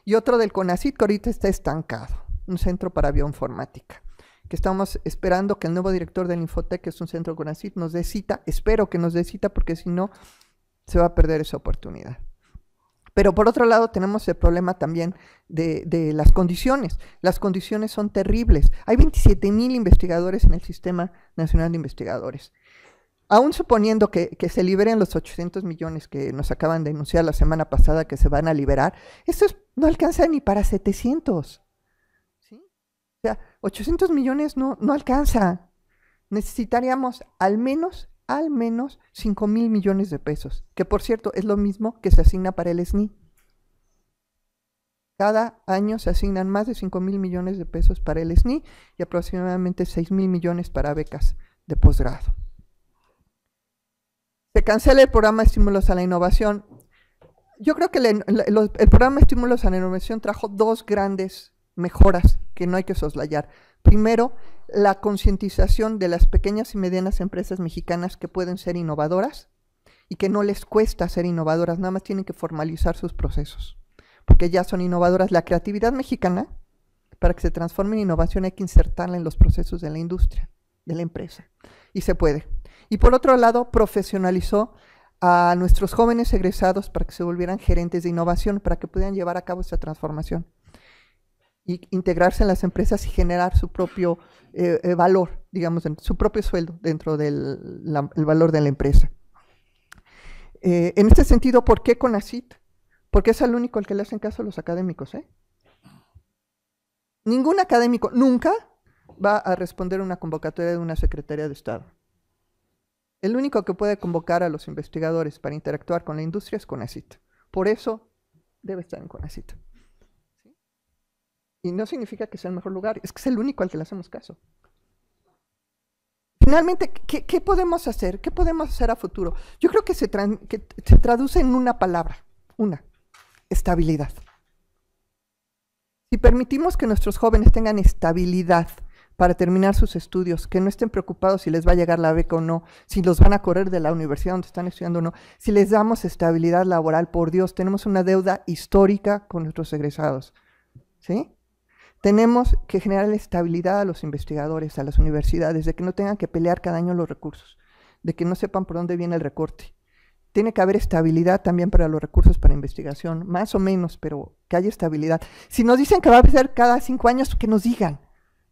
y otro del CONACYT que ahorita está estancado, un centro para bioinformática, que estamos esperando que el nuevo director del Infotec, que es un centro CONACYT, nos dé cita, espero que nos dé cita porque si no se va a perder esa oportunidad. Pero por otro lado tenemos el problema también de las condiciones. Las condiciones son terribles. Hay 27,000 investigadores en el Sistema Nacional de Investigadores. Aún suponiendo que se liberen los 800 millones que nos acaban de anunciar la semana pasada que se van a liberar, eso no alcanza ni para 700. ¿Sí? O sea, 800 millones no alcanza. Necesitaríamos al menos 5,000 millones de pesos, que por cierto es lo mismo que se asigna para el SNI. Cada año se asignan más de 5,000 millones de pesos para el SNI y aproximadamente 6,000 millones para becas de posgrado. Se cancela el programa de estímulos a la innovación. Yo creo que el programa de estímulos a la innovación trajo 2 grandes mejoras que no hay que soslayar. Primero, la concientización de las pequeñas y medianas empresas mexicanas que pueden ser innovadoras y que no les cuesta ser innovadoras, nada más tienen que formalizar sus procesos, porque ya son innovadoras. La creatividad mexicana, para que se transforme en innovación, hay que insertarla en los procesos de la industria, de la empresa, y se puede. Y por otro lado, profesionalizó a nuestros jóvenes egresados para que se volvieran gerentes de innovación, para que pudieran llevar a cabo esta transformación y integrarse en las empresas y generar su propio valor, digamos, su propio sueldo dentro del valor de la empresa. En este sentido, ¿por qué CONACYT? Porque es el único al que le hacen caso a los académicos, ¿eh? Ningún académico nunca va a responder a una convocatoria de una Secretaría de Estado. El único que puede convocar a los investigadores para interactuar con la industria es CONACYT. Por eso debe estar en CONACYT. ¿Sí? Y no significa que sea el mejor lugar, es que es el único al que le hacemos caso. Finalmente, ¿qué podemos hacer? ¿Qué podemos hacer a futuro? Yo creo que se traduce en una palabra, estabilidad. Si permitimos que nuestros jóvenes tengan estabilidad para terminar sus estudios, que no estén preocupados si les va a llegar la beca o no, si los van a correr de la universidad donde están estudiando o no, si les damos estabilidad laboral, por Dios, tenemos una deuda histórica con nuestros egresados, ¿sí? Tenemos que generar estabilidad a los investigadores, a las universidades, de que no tengan que pelear cada año los recursos, de que no sepan por dónde viene el recorte. Tiene que haber estabilidad también para los recursos para investigación, más o menos, pero que haya estabilidad. Si nos dicen que va a ser cada 5 años, que nos digan.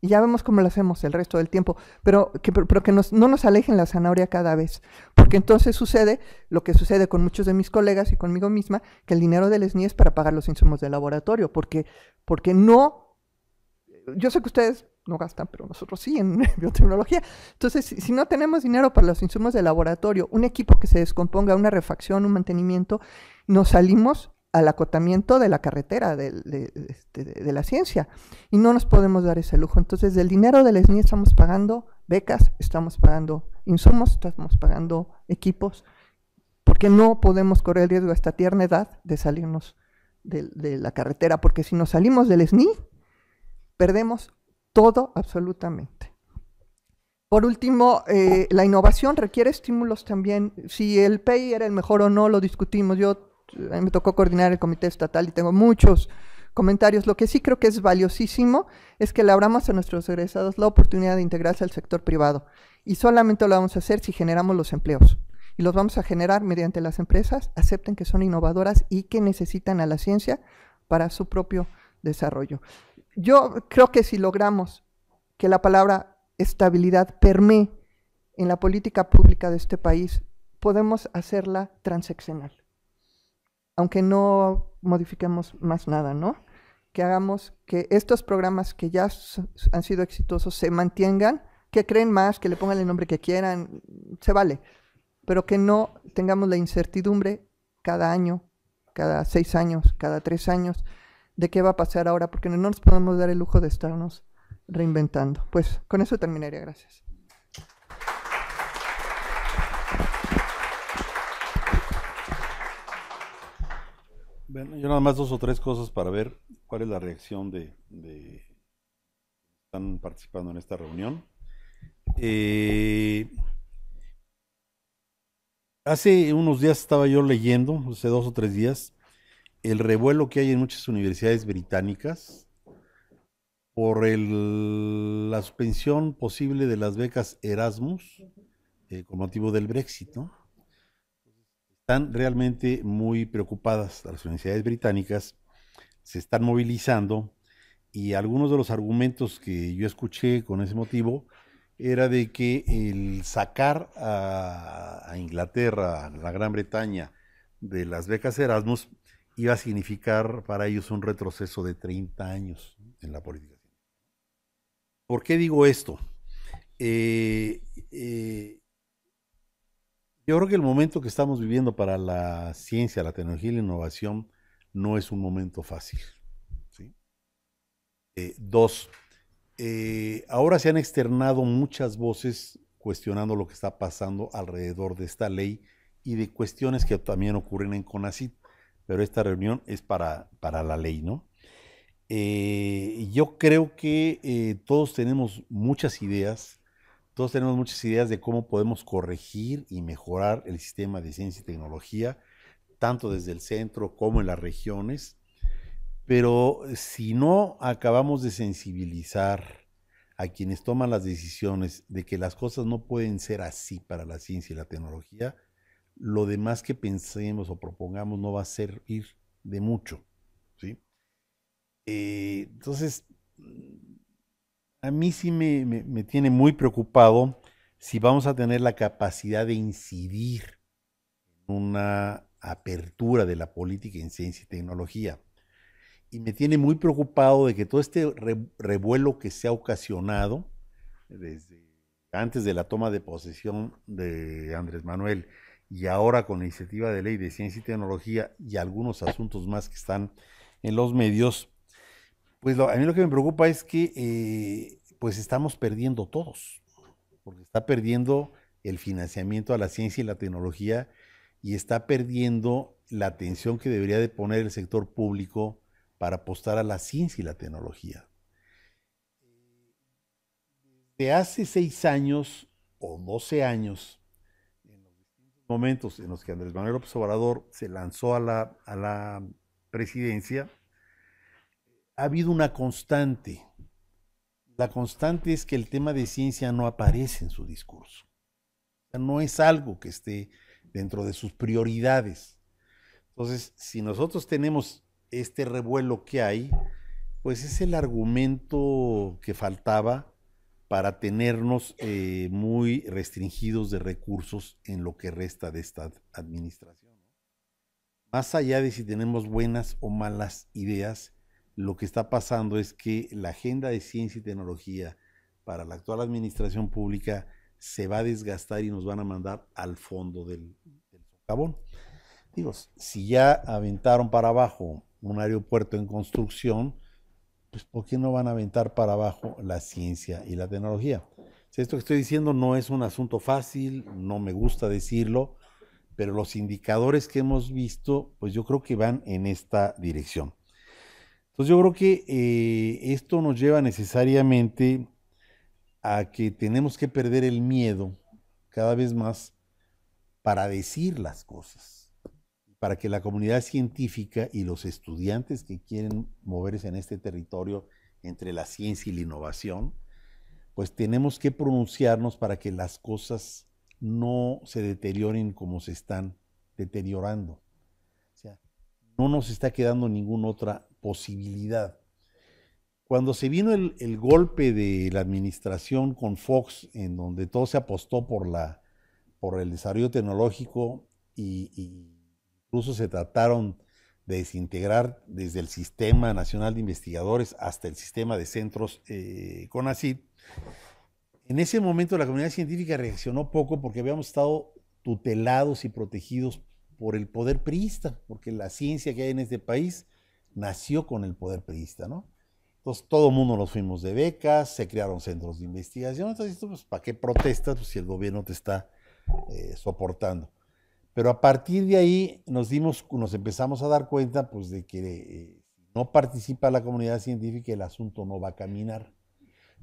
Y ya vemos cómo lo hacemos el resto del tiempo, pero que no nos alejen la zanahoria cada vez, porque entonces sucede lo que sucede con muchos de mis colegas y conmigo misma, que el dinero del SNI es para pagar los insumos del laboratorio, porque no yo sé que ustedes no gastan, pero nosotros sí en biotecnología. Entonces, si no tenemos dinero para los insumos de laboratorio, un equipo que se descomponga, una refacción, un mantenimiento, nos salimos al acotamiento de la carretera de la ciencia y no nos podemos dar ese lujo. Entonces, del dinero del SNI estamos pagando becas, estamos pagando insumos, estamos pagando equipos, porque no podemos correr el riesgo a esta tierna edad de salirnos de la carretera, porque si nos salimos del SNI, perdemos todo absolutamente. Por último, la innovación requiere estímulos también. Si el PEI era el mejor o no, lo discutimos. A mí me tocó coordinar el comité estatal y tengo muchos comentarios. Lo que sí creo que es valiosísimo es que le abramos a nuestros egresados la oportunidad de integrarse al sector privado. Y solamente lo vamos a hacer si generamos los empleos. Y los vamos a generar mediante las empresas, acepten que son innovadoras y que necesitan a la ciencia para su propio desarrollo. Yo creo que si logramos que la palabra estabilidad permee en la política pública de este país, podemos hacerla transeccional. Aunque no modifiquemos más nada, ¿no? Que hagamos que estos programas que ya han sido exitosos se mantengan, que creen más, que le pongan el nombre que quieran, se vale, pero que no tengamos la incertidumbre cada año, cada 6 años, cada 3 años, de qué va a pasar ahora, porque no nos podemos dar el lujo de estarnos reinventando. Pues con eso terminaría, gracias. Bueno, yo nada más 2 o 3 cosas para ver cuál es la reacción de están participando en esta reunión. Hace unos días estaba yo leyendo, hace 2 o 3 días, el revuelo que hay en muchas universidades británicas por la suspensión posible de las becas Erasmus con motivo del Brexit, ¿no? Están realmente muy preocupadas las universidades británicas, se están movilizando y algunos de los argumentos que yo escuché con ese motivo era de que el sacar a Inglaterra, a la Gran Bretaña, de las becas Erasmus iba a significar para ellos un retroceso de 30 años en la política. ¿Por qué digo esto? Yo creo que el momento que estamos viviendo para la ciencia, la tecnología y la innovación no es un momento fácil, ¿sí? 2, ahora se han externado muchas voces cuestionando lo que está pasando alrededor de esta ley y de cuestiones que también ocurren en CONACYT, pero esta reunión es para la ley, ¿no? Yo creo que todos tenemos muchas ideas de cómo podemos corregir y mejorar el sistema de ciencia y tecnología, tanto desde el centro como en las regiones, pero si no acabamos de sensibilizar a quienes toman las decisiones de que las cosas no pueden ser así para la ciencia y la tecnología, lo demás que pensemos o propongamos no va a servir de mucho, ¿sí? Entonces, a mí sí me tiene muy preocupado si vamos a tener la capacidad de incidir en una apertura de la política en ciencia y tecnología. Y me tiene muy preocupado de que todo este revuelo que se ha ocasionado desde antes de la toma de posesión de Andrés Manuel y ahora con la iniciativa de ley de ciencia y tecnología y algunos asuntos más que están en los medios, pues a mí lo que me preocupa es que pues estamos perdiendo todos, porque está perdiendo el financiamiento a la ciencia y la tecnología y está perdiendo la atención que debería de poner el sector público para apostar a la ciencia y la tecnología. De hace 6 años o 12 años, en los distintos momentos en los que Andrés Manuel López Obrador se lanzó a la presidencia, ha habido una constante. La constante es que el tema de ciencia no aparece en su discurso. O sea, no es algo que esté dentro de sus prioridades. Entonces, si nosotros tenemos este revuelo que hay, pues es el argumento que faltaba para tenernos muy restringidos de recursos en lo que resta de esta administración. Más allá de si tenemos buenas o malas ideas, lo que está pasando es que la agenda de ciencia y tecnología para la actual administración pública se va a desgastar y nos van a mandar al fondo del socavón. Digo, si ya aventaron para abajo un aeropuerto en construcción, pues ¿por qué no van a aventar para abajo la ciencia y la tecnología? O sea, esto que estoy diciendo no es un asunto fácil, no me gusta decirlo, pero los indicadores que hemos visto, pues yo creo que van en esta dirección. Entonces yo creo que esto nos lleva necesariamente a que tenemos que perder el miedo cada vez más para decir las cosas, para que la comunidad científica y los estudiantes que quieren moverse en este territorio entre la ciencia y la innovación, pues tenemos que pronunciarnos para que las cosas no se deterioren como se están deteriorando. O sea, no nos está quedando ninguna otra posibilidad. Cuando se vino el golpe de la administración con Fox, en donde todo se apostó por el desarrollo tecnológico y incluso se trataron de desintegrar desde el Sistema Nacional de Investigadores hasta el sistema de centros CONACYT, en ese momento la comunidad científica reaccionó poco porque habíamos estado tutelados y protegidos por el poder priista, porque la ciencia que hay en este país nació con el poder priista, ¿no? Entonces todo el mundo nos fuimos de becas, se crearon centros de investigación, entonces pues, ¿para qué protestas pues, si el gobierno te está soportando? Pero a partir de ahí nos empezamos a dar cuenta pues, de que si no participa la comunidad científica el asunto no va a caminar.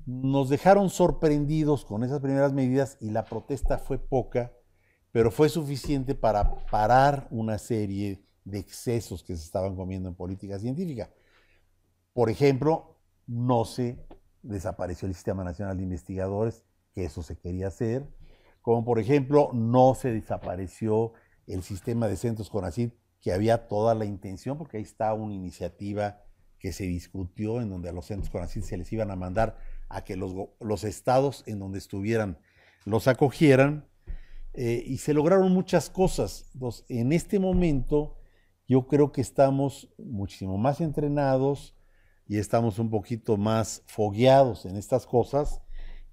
Nos dejaron sorprendidos con esas primeras medidas y la protesta fue poca, pero fue suficiente para parar una serie de excesos que se estaban comiendo en política científica. Por ejemplo, no se desapareció el Sistema Nacional de Investigadores, que eso se quería hacer, como por ejemplo, no se desapareció el sistema de centros CONACYT, que había toda la intención, porque ahí está una iniciativa que se discutió en donde a los centros CONACYT se les iban a mandar a que los estados en donde estuvieran los acogieran, y se lograron muchas cosas. Entonces, en este momento yo creo que estamos muchísimo más entrenados y estamos un poquito más fogueados en estas cosas,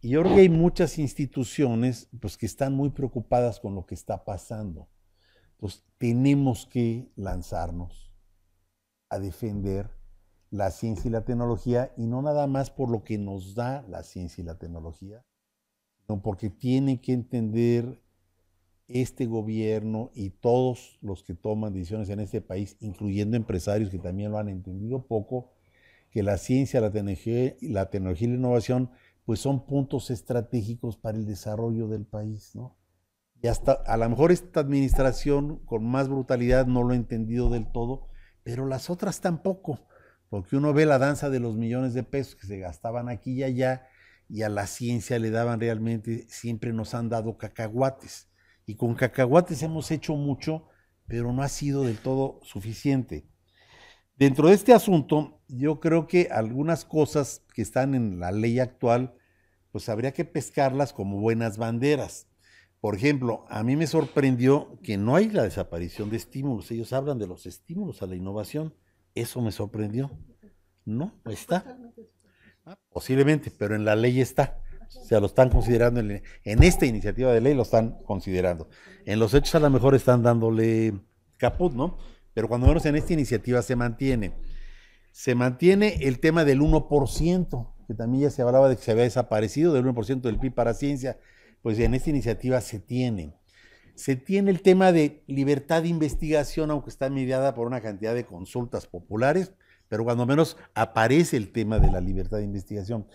y yo creo que hay muchas instituciones pues, que están muy preocupadas con lo que está pasando. Entonces tenemos que lanzarnos a defender la ciencia y la tecnología, y no nada más por lo que nos da la ciencia y la tecnología, sino porque tiene que entender este gobierno y todos los que toman decisiones en este país, incluyendo empresarios que también lo han entendido poco, que la ciencia, la tecnología y la innovación pues son puntos estratégicos para el desarrollo del país, ¿no? Y hasta a lo mejor esta administración con más brutalidad no lo ha entendido del todo, pero las otras tampoco, porque uno ve la danza de los millones de pesos que se gastaban aquí y allá, y a la ciencia le daban realmente, siempre nos han dado cacahuates, y con cacahuates hemos hecho mucho, pero no ha sido del todo suficiente. Dentro de este asunto, yo creo que algunas cosas que están en la ley actual, pues habría que pescarlas como buenas banderas. Por ejemplo, a mí me sorprendió que no hay la desaparición de estímulos. Ellos hablan de los estímulos a la innovación. Eso me sorprendió. No, está. Posiblemente, pero en la ley está. O sea, lo están considerando, en esta iniciativa de ley lo están considerando. En los hechos a lo mejor están dándole caput, ¿no? Pero cuando menos en esta iniciativa se mantiene. Se mantiene el tema del 1%, que también ya se hablaba de que se había desaparecido, del 1% del PIB para ciencia. Pues en esta iniciativa se tiene. Se tiene el tema de libertad de investigación, aunque está mediada por una cantidad de consultas populares, pero cuando menos aparece el tema de la libertad de investigación.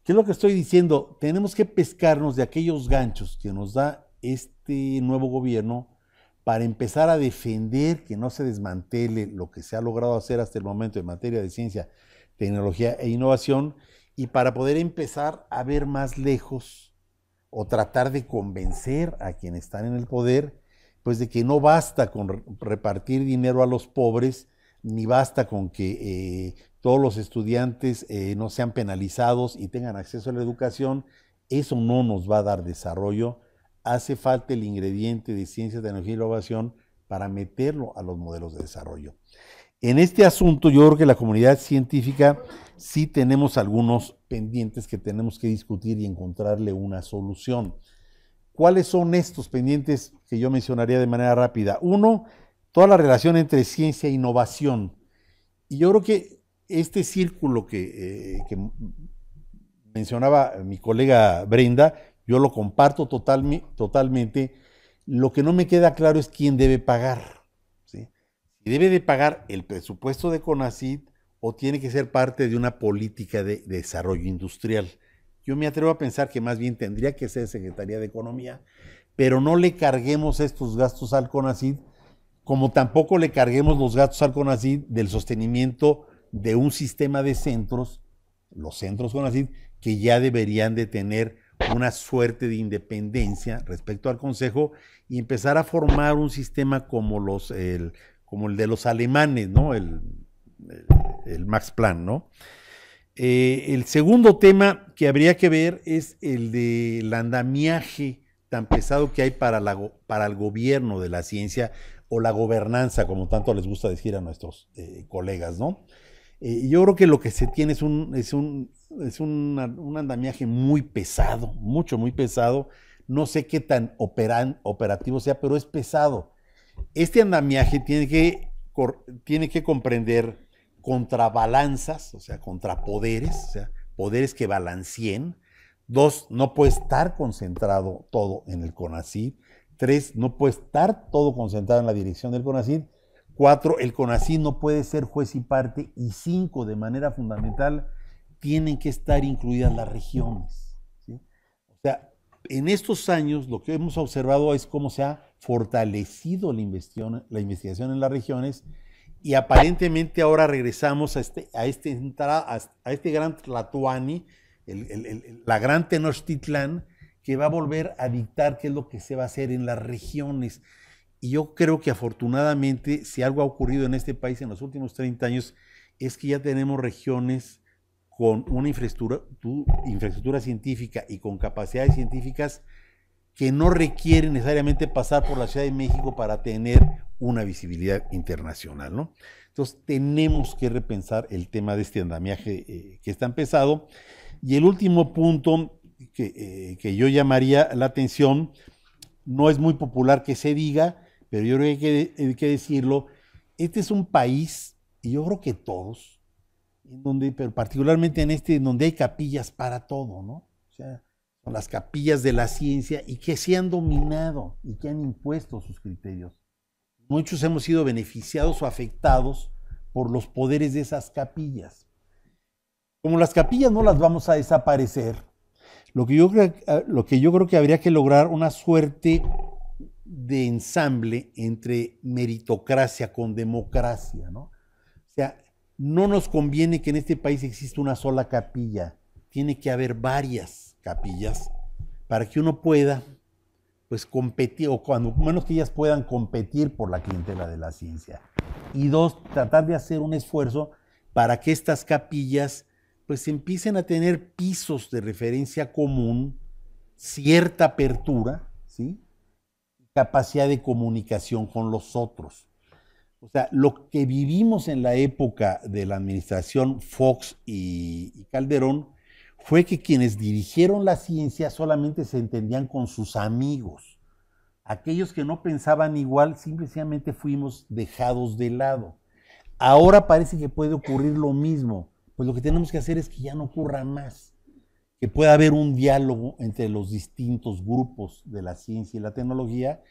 ¿Qué es lo que estoy diciendo? Tenemos que pescarnos de aquellos ganchos que nos da este nuevo gobierno para empezar a defender que no se desmantele lo que se ha logrado hacer hasta el momento en materia de ciencia, tecnología e innovación, y para poder empezar a ver más lejos o tratar de convencer a quienes están en el poder, pues de que no basta con repartir dinero a los pobres, ni basta con que todos los estudiantes no sean penalizados y tengan acceso a la educación. Eso no nos va a dar desarrollo. Hace falta el ingrediente de ciencia, tecnología e innovación para meterlo a los modelos de desarrollo. En este asunto yo creo que la comunidad científica sí tenemos algunos pendientes que tenemos que discutir y encontrarle una solución. ¿Cuáles son estos pendientes que yo mencionaría de manera rápida? Uno, toda la relación entre ciencia e innovación. Y yo creo que este círculo que mencionaba mi colega Brenda, yo lo comparto totalmente. Lo que no me queda claro es quién debe pagar, ¿sí? Si debe de pagar el presupuesto de CONACYT o tiene que ser parte de una política de desarrollo industrial. Yo me atrevo a pensar que más bien tendría que ser Secretaría de Economía, pero no le carguemos estos gastos al CONACYT, como tampoco le carguemos los gastos al CONACYT del sostenimiento de un sistema de centros, los centros CONACYT, que ya deberían de tener una suerte de independencia respecto al Consejo y empezar a formar un sistema como el de los alemanes, ¿no? El Max Planck, ¿no? El segundo tema que habría que ver es el del andamiaje tan pesado que hay para el gobierno de la ciencia o la gobernanza, como tanto les gusta decir a nuestros colegas, ¿no? Yo creo que lo que se tiene es un andamiaje muy pesado, muy pesado. No sé qué tan operativo sea, pero es pesado. Este andamiaje tiene que comprender contrabalanzas, o sea, contrapoderes, o sea, poderes que balanceen. 2, no puede estar concentrado todo en el CONACYT. 3, no puede estar todo concentrado en la dirección del CONACYT. 4, el CONACYT no puede ser juez y parte. Y 5, de manera fundamental, tienen que estar incluidas las regiones, ¿sí? O sea, en estos años lo que hemos observado es cómo se ha fortalecido la investigación en las regiones y aparentemente ahora regresamos a este gran Tlatoani, la gran Tenochtitlán, que va a volver a dictar qué es lo que se va a hacer en las regiones. Y yo creo que afortunadamente, si algo ha ocurrido en este país en los últimos 30 años, es que ya tenemos regiones con una infraestructura científica y con capacidades científicas que no requieren necesariamente pasar por la Ciudad de México para tener una visibilidad internacional, ¿no? Entonces tenemos que repensar el tema de este andamiaje que está pesado. Y el último punto que yo llamaría la atención, no es muy popular que se diga, pero yo creo que hay que decirlo, este es un país, y yo creo que todos, pero particularmente en donde hay capillas para todo, ¿no? O sea, son las capillas de la ciencia y que se han dominado y que han impuesto sus criterios. Muchos hemos sido beneficiados o afectados por los poderes de esas capillas. Como las capillas no las vamos a desaparecer, lo que yo creo que habría que lograr una suerte de ensamble entre meritocracia con democracia, ¿no? O sea, no nos conviene que en este país exista una sola capilla, tiene que haber varias capillas para que uno pueda, pues, competir, o cuando menos que ellas puedan competir por la clientela de la ciencia. Y 2, tratar de hacer un esfuerzo para que estas capillas, pues, empiecen a tener pisos de referencia común, cierta apertura, ¿sí? Capacidad de comunicación con los otros. O sea, lo que vivimos en la época de la administración Fox y Calderón fue que quienes dirigieron la ciencia solamente se entendían con sus amigos. Aquellos que no pensaban igual simplemente fuimos dejados de lado. Ahora parece que puede ocurrir lo mismo. Pues lo que tenemos que hacer es que ya no ocurra más, que pueda haber un diálogo entre los distintos grupos de la ciencia y la tecnología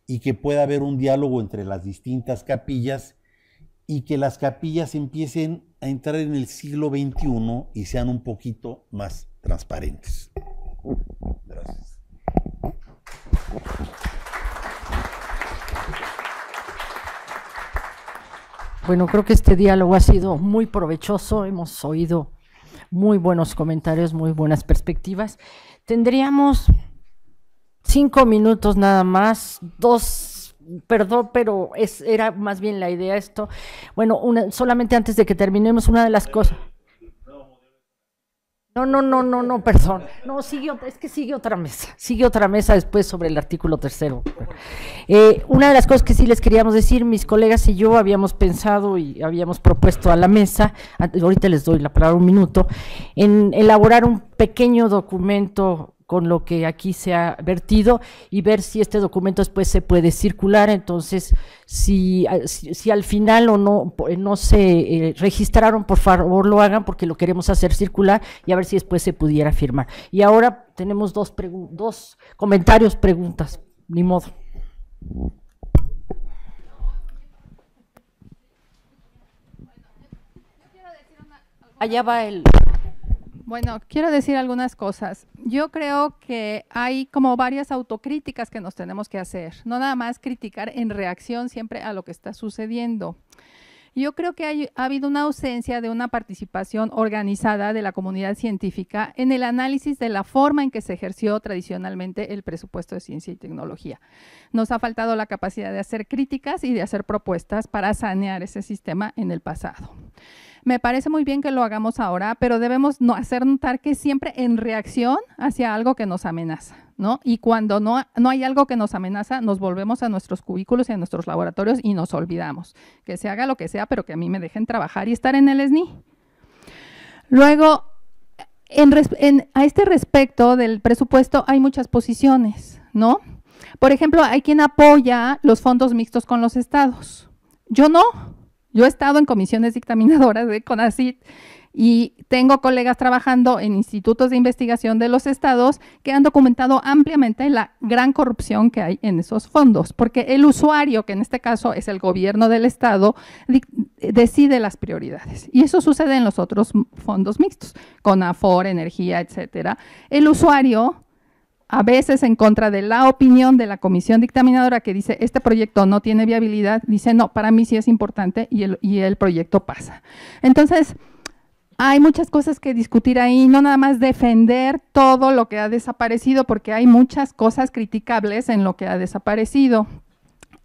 y que pueda haber un diálogo entre las distintas capillas y que las capillas empiecen a entrar en el siglo XXI y sean un poquito más transparentes. Gracias. Bueno, creo que este diálogo ha sido muy provechoso, hemos oído muy buenos comentarios, muy buenas perspectivas. Tendríamos 5 minutos nada más, 2, perdón, pero era más bien la idea esto. Bueno, solamente antes de que terminemos, una de las cosas. No, perdón. No, es que sigue otra mesa después sobre el artículo 3º. Una de las cosas que sí les queríamos decir, mis colegas y yo habíamos pensado y habíamos propuesto a la mesa, ahorita les doy la palabra un minuto, en elaborar un pequeño documento con lo que aquí se ha vertido y ver si este documento después se puede circular. Entonces, si al final o no se registraron, por favor lo hagan, porque lo queremos hacer circular y a ver si después se pudiera firmar. Y ahora tenemos dos comentarios, preguntas, ni modo. Allá va el... Bueno, quiero decir algunas cosas. Yo creo que hay como varias autocríticas que nos tenemos que hacer, no nada más criticar en reacción siempre a lo que está sucediendo. Yo creo que ha habido una ausencia de una participación organizada de la comunidad científica en el análisis de la forma en que se ejerció tradicionalmente el presupuesto de ciencia y tecnología. Nos ha faltado la capacidad de hacer críticas y de hacer propuestas para sanear ese sistema en el pasado. Me parece muy bien que lo hagamos ahora, pero debemos hacer notar que siempre en reacción hacia algo que nos amenaza, ¿no? Y cuando no hay algo que nos amenaza, nos volvemos a nuestros cubículos y a nuestros laboratorios y nos olvidamos. Que se haga lo que sea, pero que a mí me dejen trabajar y estar en el SNI. Luego, a este respecto del presupuesto hay muchas posiciones, ¿no? Por ejemplo, hay quien apoya los fondos mixtos con los estados. Yo no. Yo he estado en comisiones dictaminadoras de CONACYT y tengo colegas trabajando en institutos de investigación de los estados que han documentado ampliamente la gran corrupción que hay en esos fondos, porque el usuario, que en este caso es el gobierno del estado, decide las prioridades. Y eso sucede en los otros fondos mixtos, CONAFOR, energía, etcétera. El usuario, a veces en contra de la opinión de la comisión dictaminadora que dice este proyecto no tiene viabilidad, dice no, para mí sí es importante y el proyecto pasa. Entonces, hay muchas cosas que discutir ahí, no nada más defender todo lo que ha desaparecido, porque hay muchas cosas criticables en lo que ha desaparecido.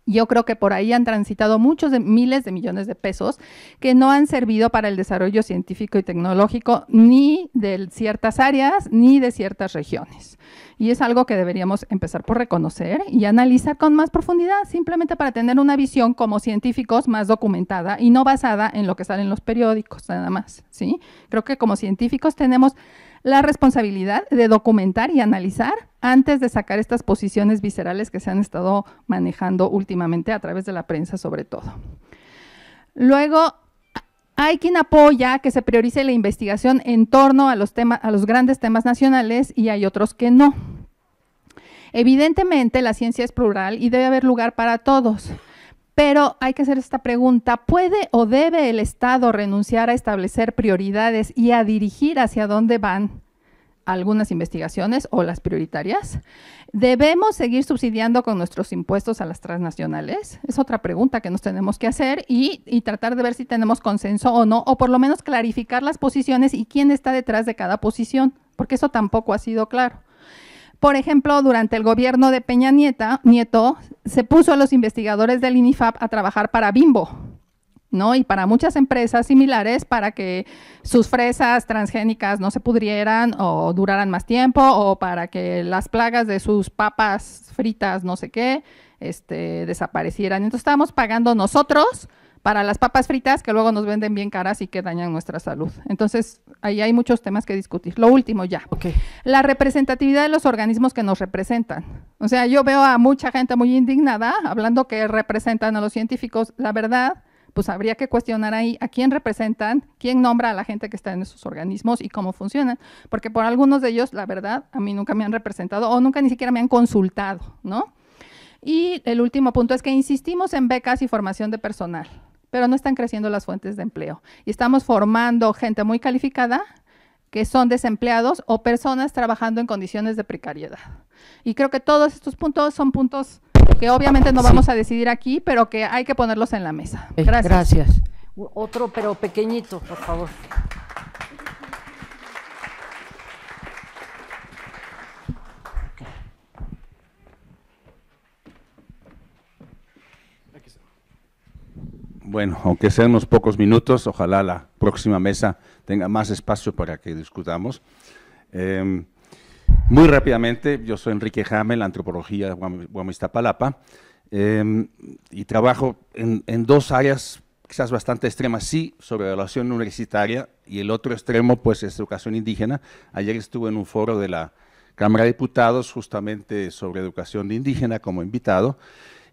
Yo creo que por ahí han transitado miles de millones de pesos que no han servido para el desarrollo científico y tecnológico ni de ciertas áreas ni de ciertas regiones. Y es algo que deberíamos empezar por reconocer y analizar con más profundidad, simplemente para tener una visión como científicos más documentada y no basada en lo que sale en los periódicos, nada más, ¿sí? Creo que como científicos tenemos la responsabilidad de documentar y analizar antes de sacar estas posiciones viscerales que se han estado manejando últimamente a través de la prensa sobre todo. Luego, hay quien apoya que se priorice la investigación en torno a los grandes temas nacionales y hay otros que no. Evidentemente, la ciencia es plural y debe haber lugar para todos. Pero hay que hacer esta pregunta, ¿puede o debe el Estado renunciar a establecer prioridades y a dirigir hacia dónde van algunas investigaciones o las prioritarias? ¿Debemos seguir subsidiando con nuestros impuestos a las transnacionales? Es otra pregunta que nos tenemos que hacer y tratar de ver si tenemos consenso o no, o por lo menos clarificar las posiciones y quién está detrás de cada posición, porque eso tampoco ha sido claro. Por ejemplo, durante el gobierno de Peña Nieto, se puso a los investigadores del INIFAP a trabajar para Bimbo, ¿no? Y para muchas empresas similares para que sus fresas transgénicas no se pudrieran o duraran más tiempo, o para que las plagas de sus papas fritas, no sé qué, desaparecieran. Entonces estábamos pagando nosotros para las papas fritas que luego nos venden bien caras y que dañan nuestra salud. Entonces, ahí hay muchos temas que discutir. Lo último ya, la representatividad de los organismos que nos representan. O sea, yo veo a mucha gente muy indignada hablando que representan a los científicos. La verdad, pues habría que cuestionar ahí a quién representan, quién nombra a la gente que está en esos organismos y cómo funcionan. Porque por algunos de ellos, la verdad, a mí nunca me han representado o nunca ni siquiera me han consultado, ¿no? Y el último punto es que insistimos en becas y formación de personal, pero no están creciendo las fuentes de empleo. Y estamos formando gente muy calificada que son desempleados o personas trabajando en condiciones de precariedad. Y creo que todos estos puntos son puntos que obviamente no vamos a decidir aquí, pero que hay que ponerlos en la mesa. Gracias. Gracias. Otro, pero pequeñito, por favor. Bueno, aunque sean unos pocos minutos, ojalá la próxima mesa tenga más espacio para que discutamos. Muy rápidamente, yo soy Enrique Hamel, Antropología UAM Iztapalapa, y trabajo en dos áreas quizás bastante extremas, sí, sobre evaluación universitaria, y el otro extremo pues es educación indígena. Ayer estuve en un foro de la Cámara de Diputados justamente sobre educación indígena como invitado,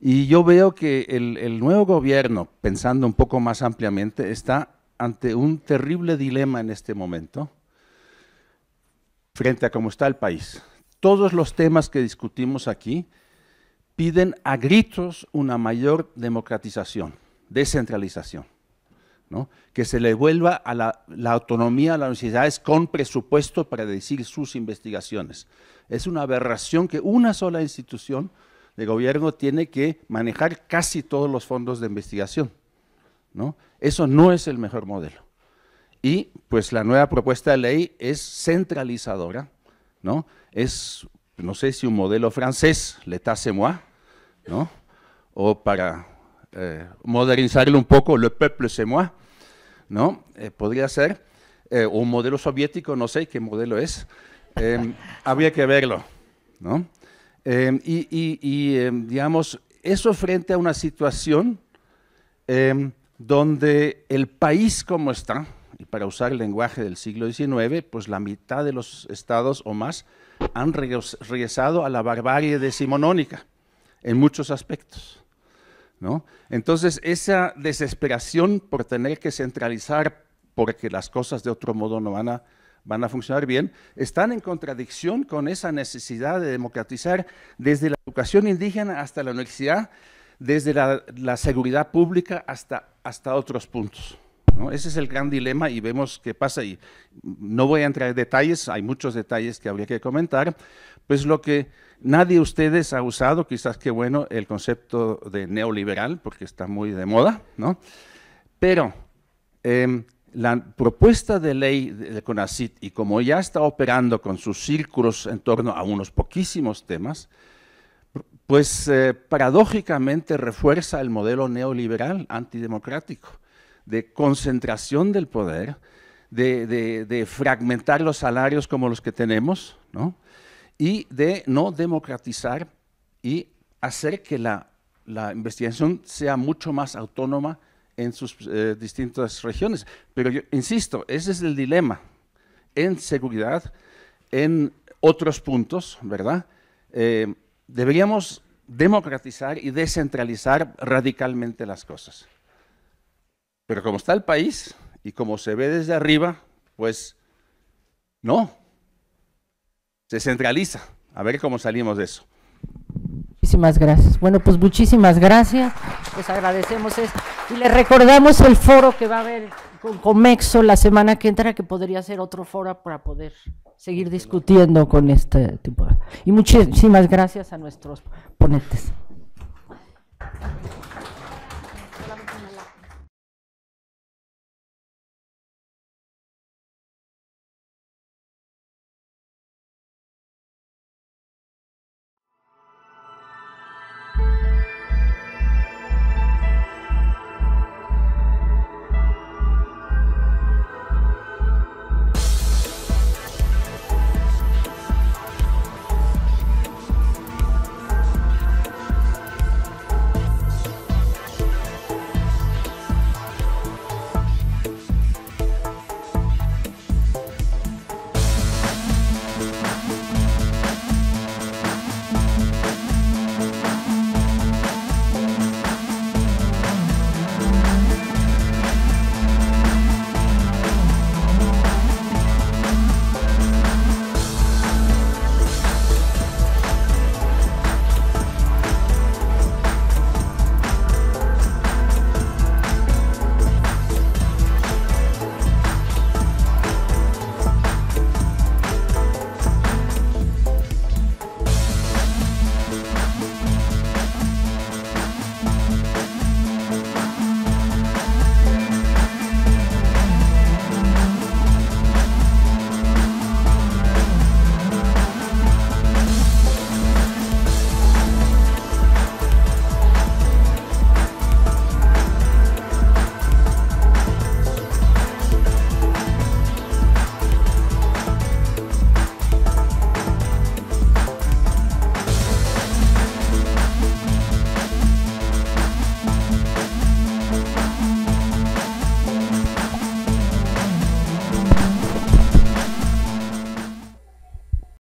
y yo veo que el nuevo gobierno, pensando un poco más ampliamente, está ante un terrible dilema en este momento, frente a cómo está el país. Todos los temas que discutimos aquí piden a gritos una mayor democratización, descentralización, ¿no? Que se le vuelva a la autonomía a las universidades con presupuesto para decir sus investigaciones. Es una aberración que una sola institución de gobierno tiene que manejar casi todos los fondos de investigación, ¿no? Eso no es el mejor modelo. Y pues la nueva propuesta de ley es centralizadora, ¿no? Es, no sé si un modelo francés, l'état c'est moi, ¿no? O para modernizarlo un poco, le peuple c'est moi, ¿no? Podría ser, o un modelo soviético, no sé qué modelo es, habría que verlo, ¿no? Digamos, eso frente a una situación donde el país como está, y para usar el lenguaje del siglo XIX, pues la mitad de los estados o más han regresado a la barbarie decimonónica en muchos aspectos, ¿no? Entonces, esa desesperación por tener que centralizar porque las cosas de otro modo no van a funcionar bien, están en contradicción con esa necesidad de democratizar desde la educación indígena hasta la universidad, desde la seguridad pública hasta otros puntos, ¿no? Ese es el gran dilema y vemos qué pasa, y no voy a entrar en detalles, hay muchos detalles que habría que comentar, pues lo que nadie de ustedes ha usado, quizás qué bueno, el concepto de neoliberal, porque está muy de moda, ¿no? Pero la propuesta de ley de CONACYT, y como ya está operando con sus círculos en torno a unos poquísimos temas, pues paradójicamente refuerza el modelo neoliberal antidemocrático, de concentración del poder, de fragmentar los salarios como los que tenemos, ¿no? Y de no democratizar y hacer que la investigación sea mucho más autónoma en sus distintas regiones. Pero yo insisto, ese es el dilema en seguridad, en otros puntos, ¿verdad? Deberíamos democratizar y descentralizar radicalmente las cosas. Pero como está el país y como se ve desde arriba, pues no, se centraliza. A ver cómo salimos de eso. Muchísimas gracias. Bueno, pues muchísimas gracias. Les agradecemos esto. Y les recordamos el foro que va a haber con Comexo la semana que entra, que podría ser otro foro para poder seguir discutiendo con este tipo. Y muchísimas gracias a nuestros ponentes.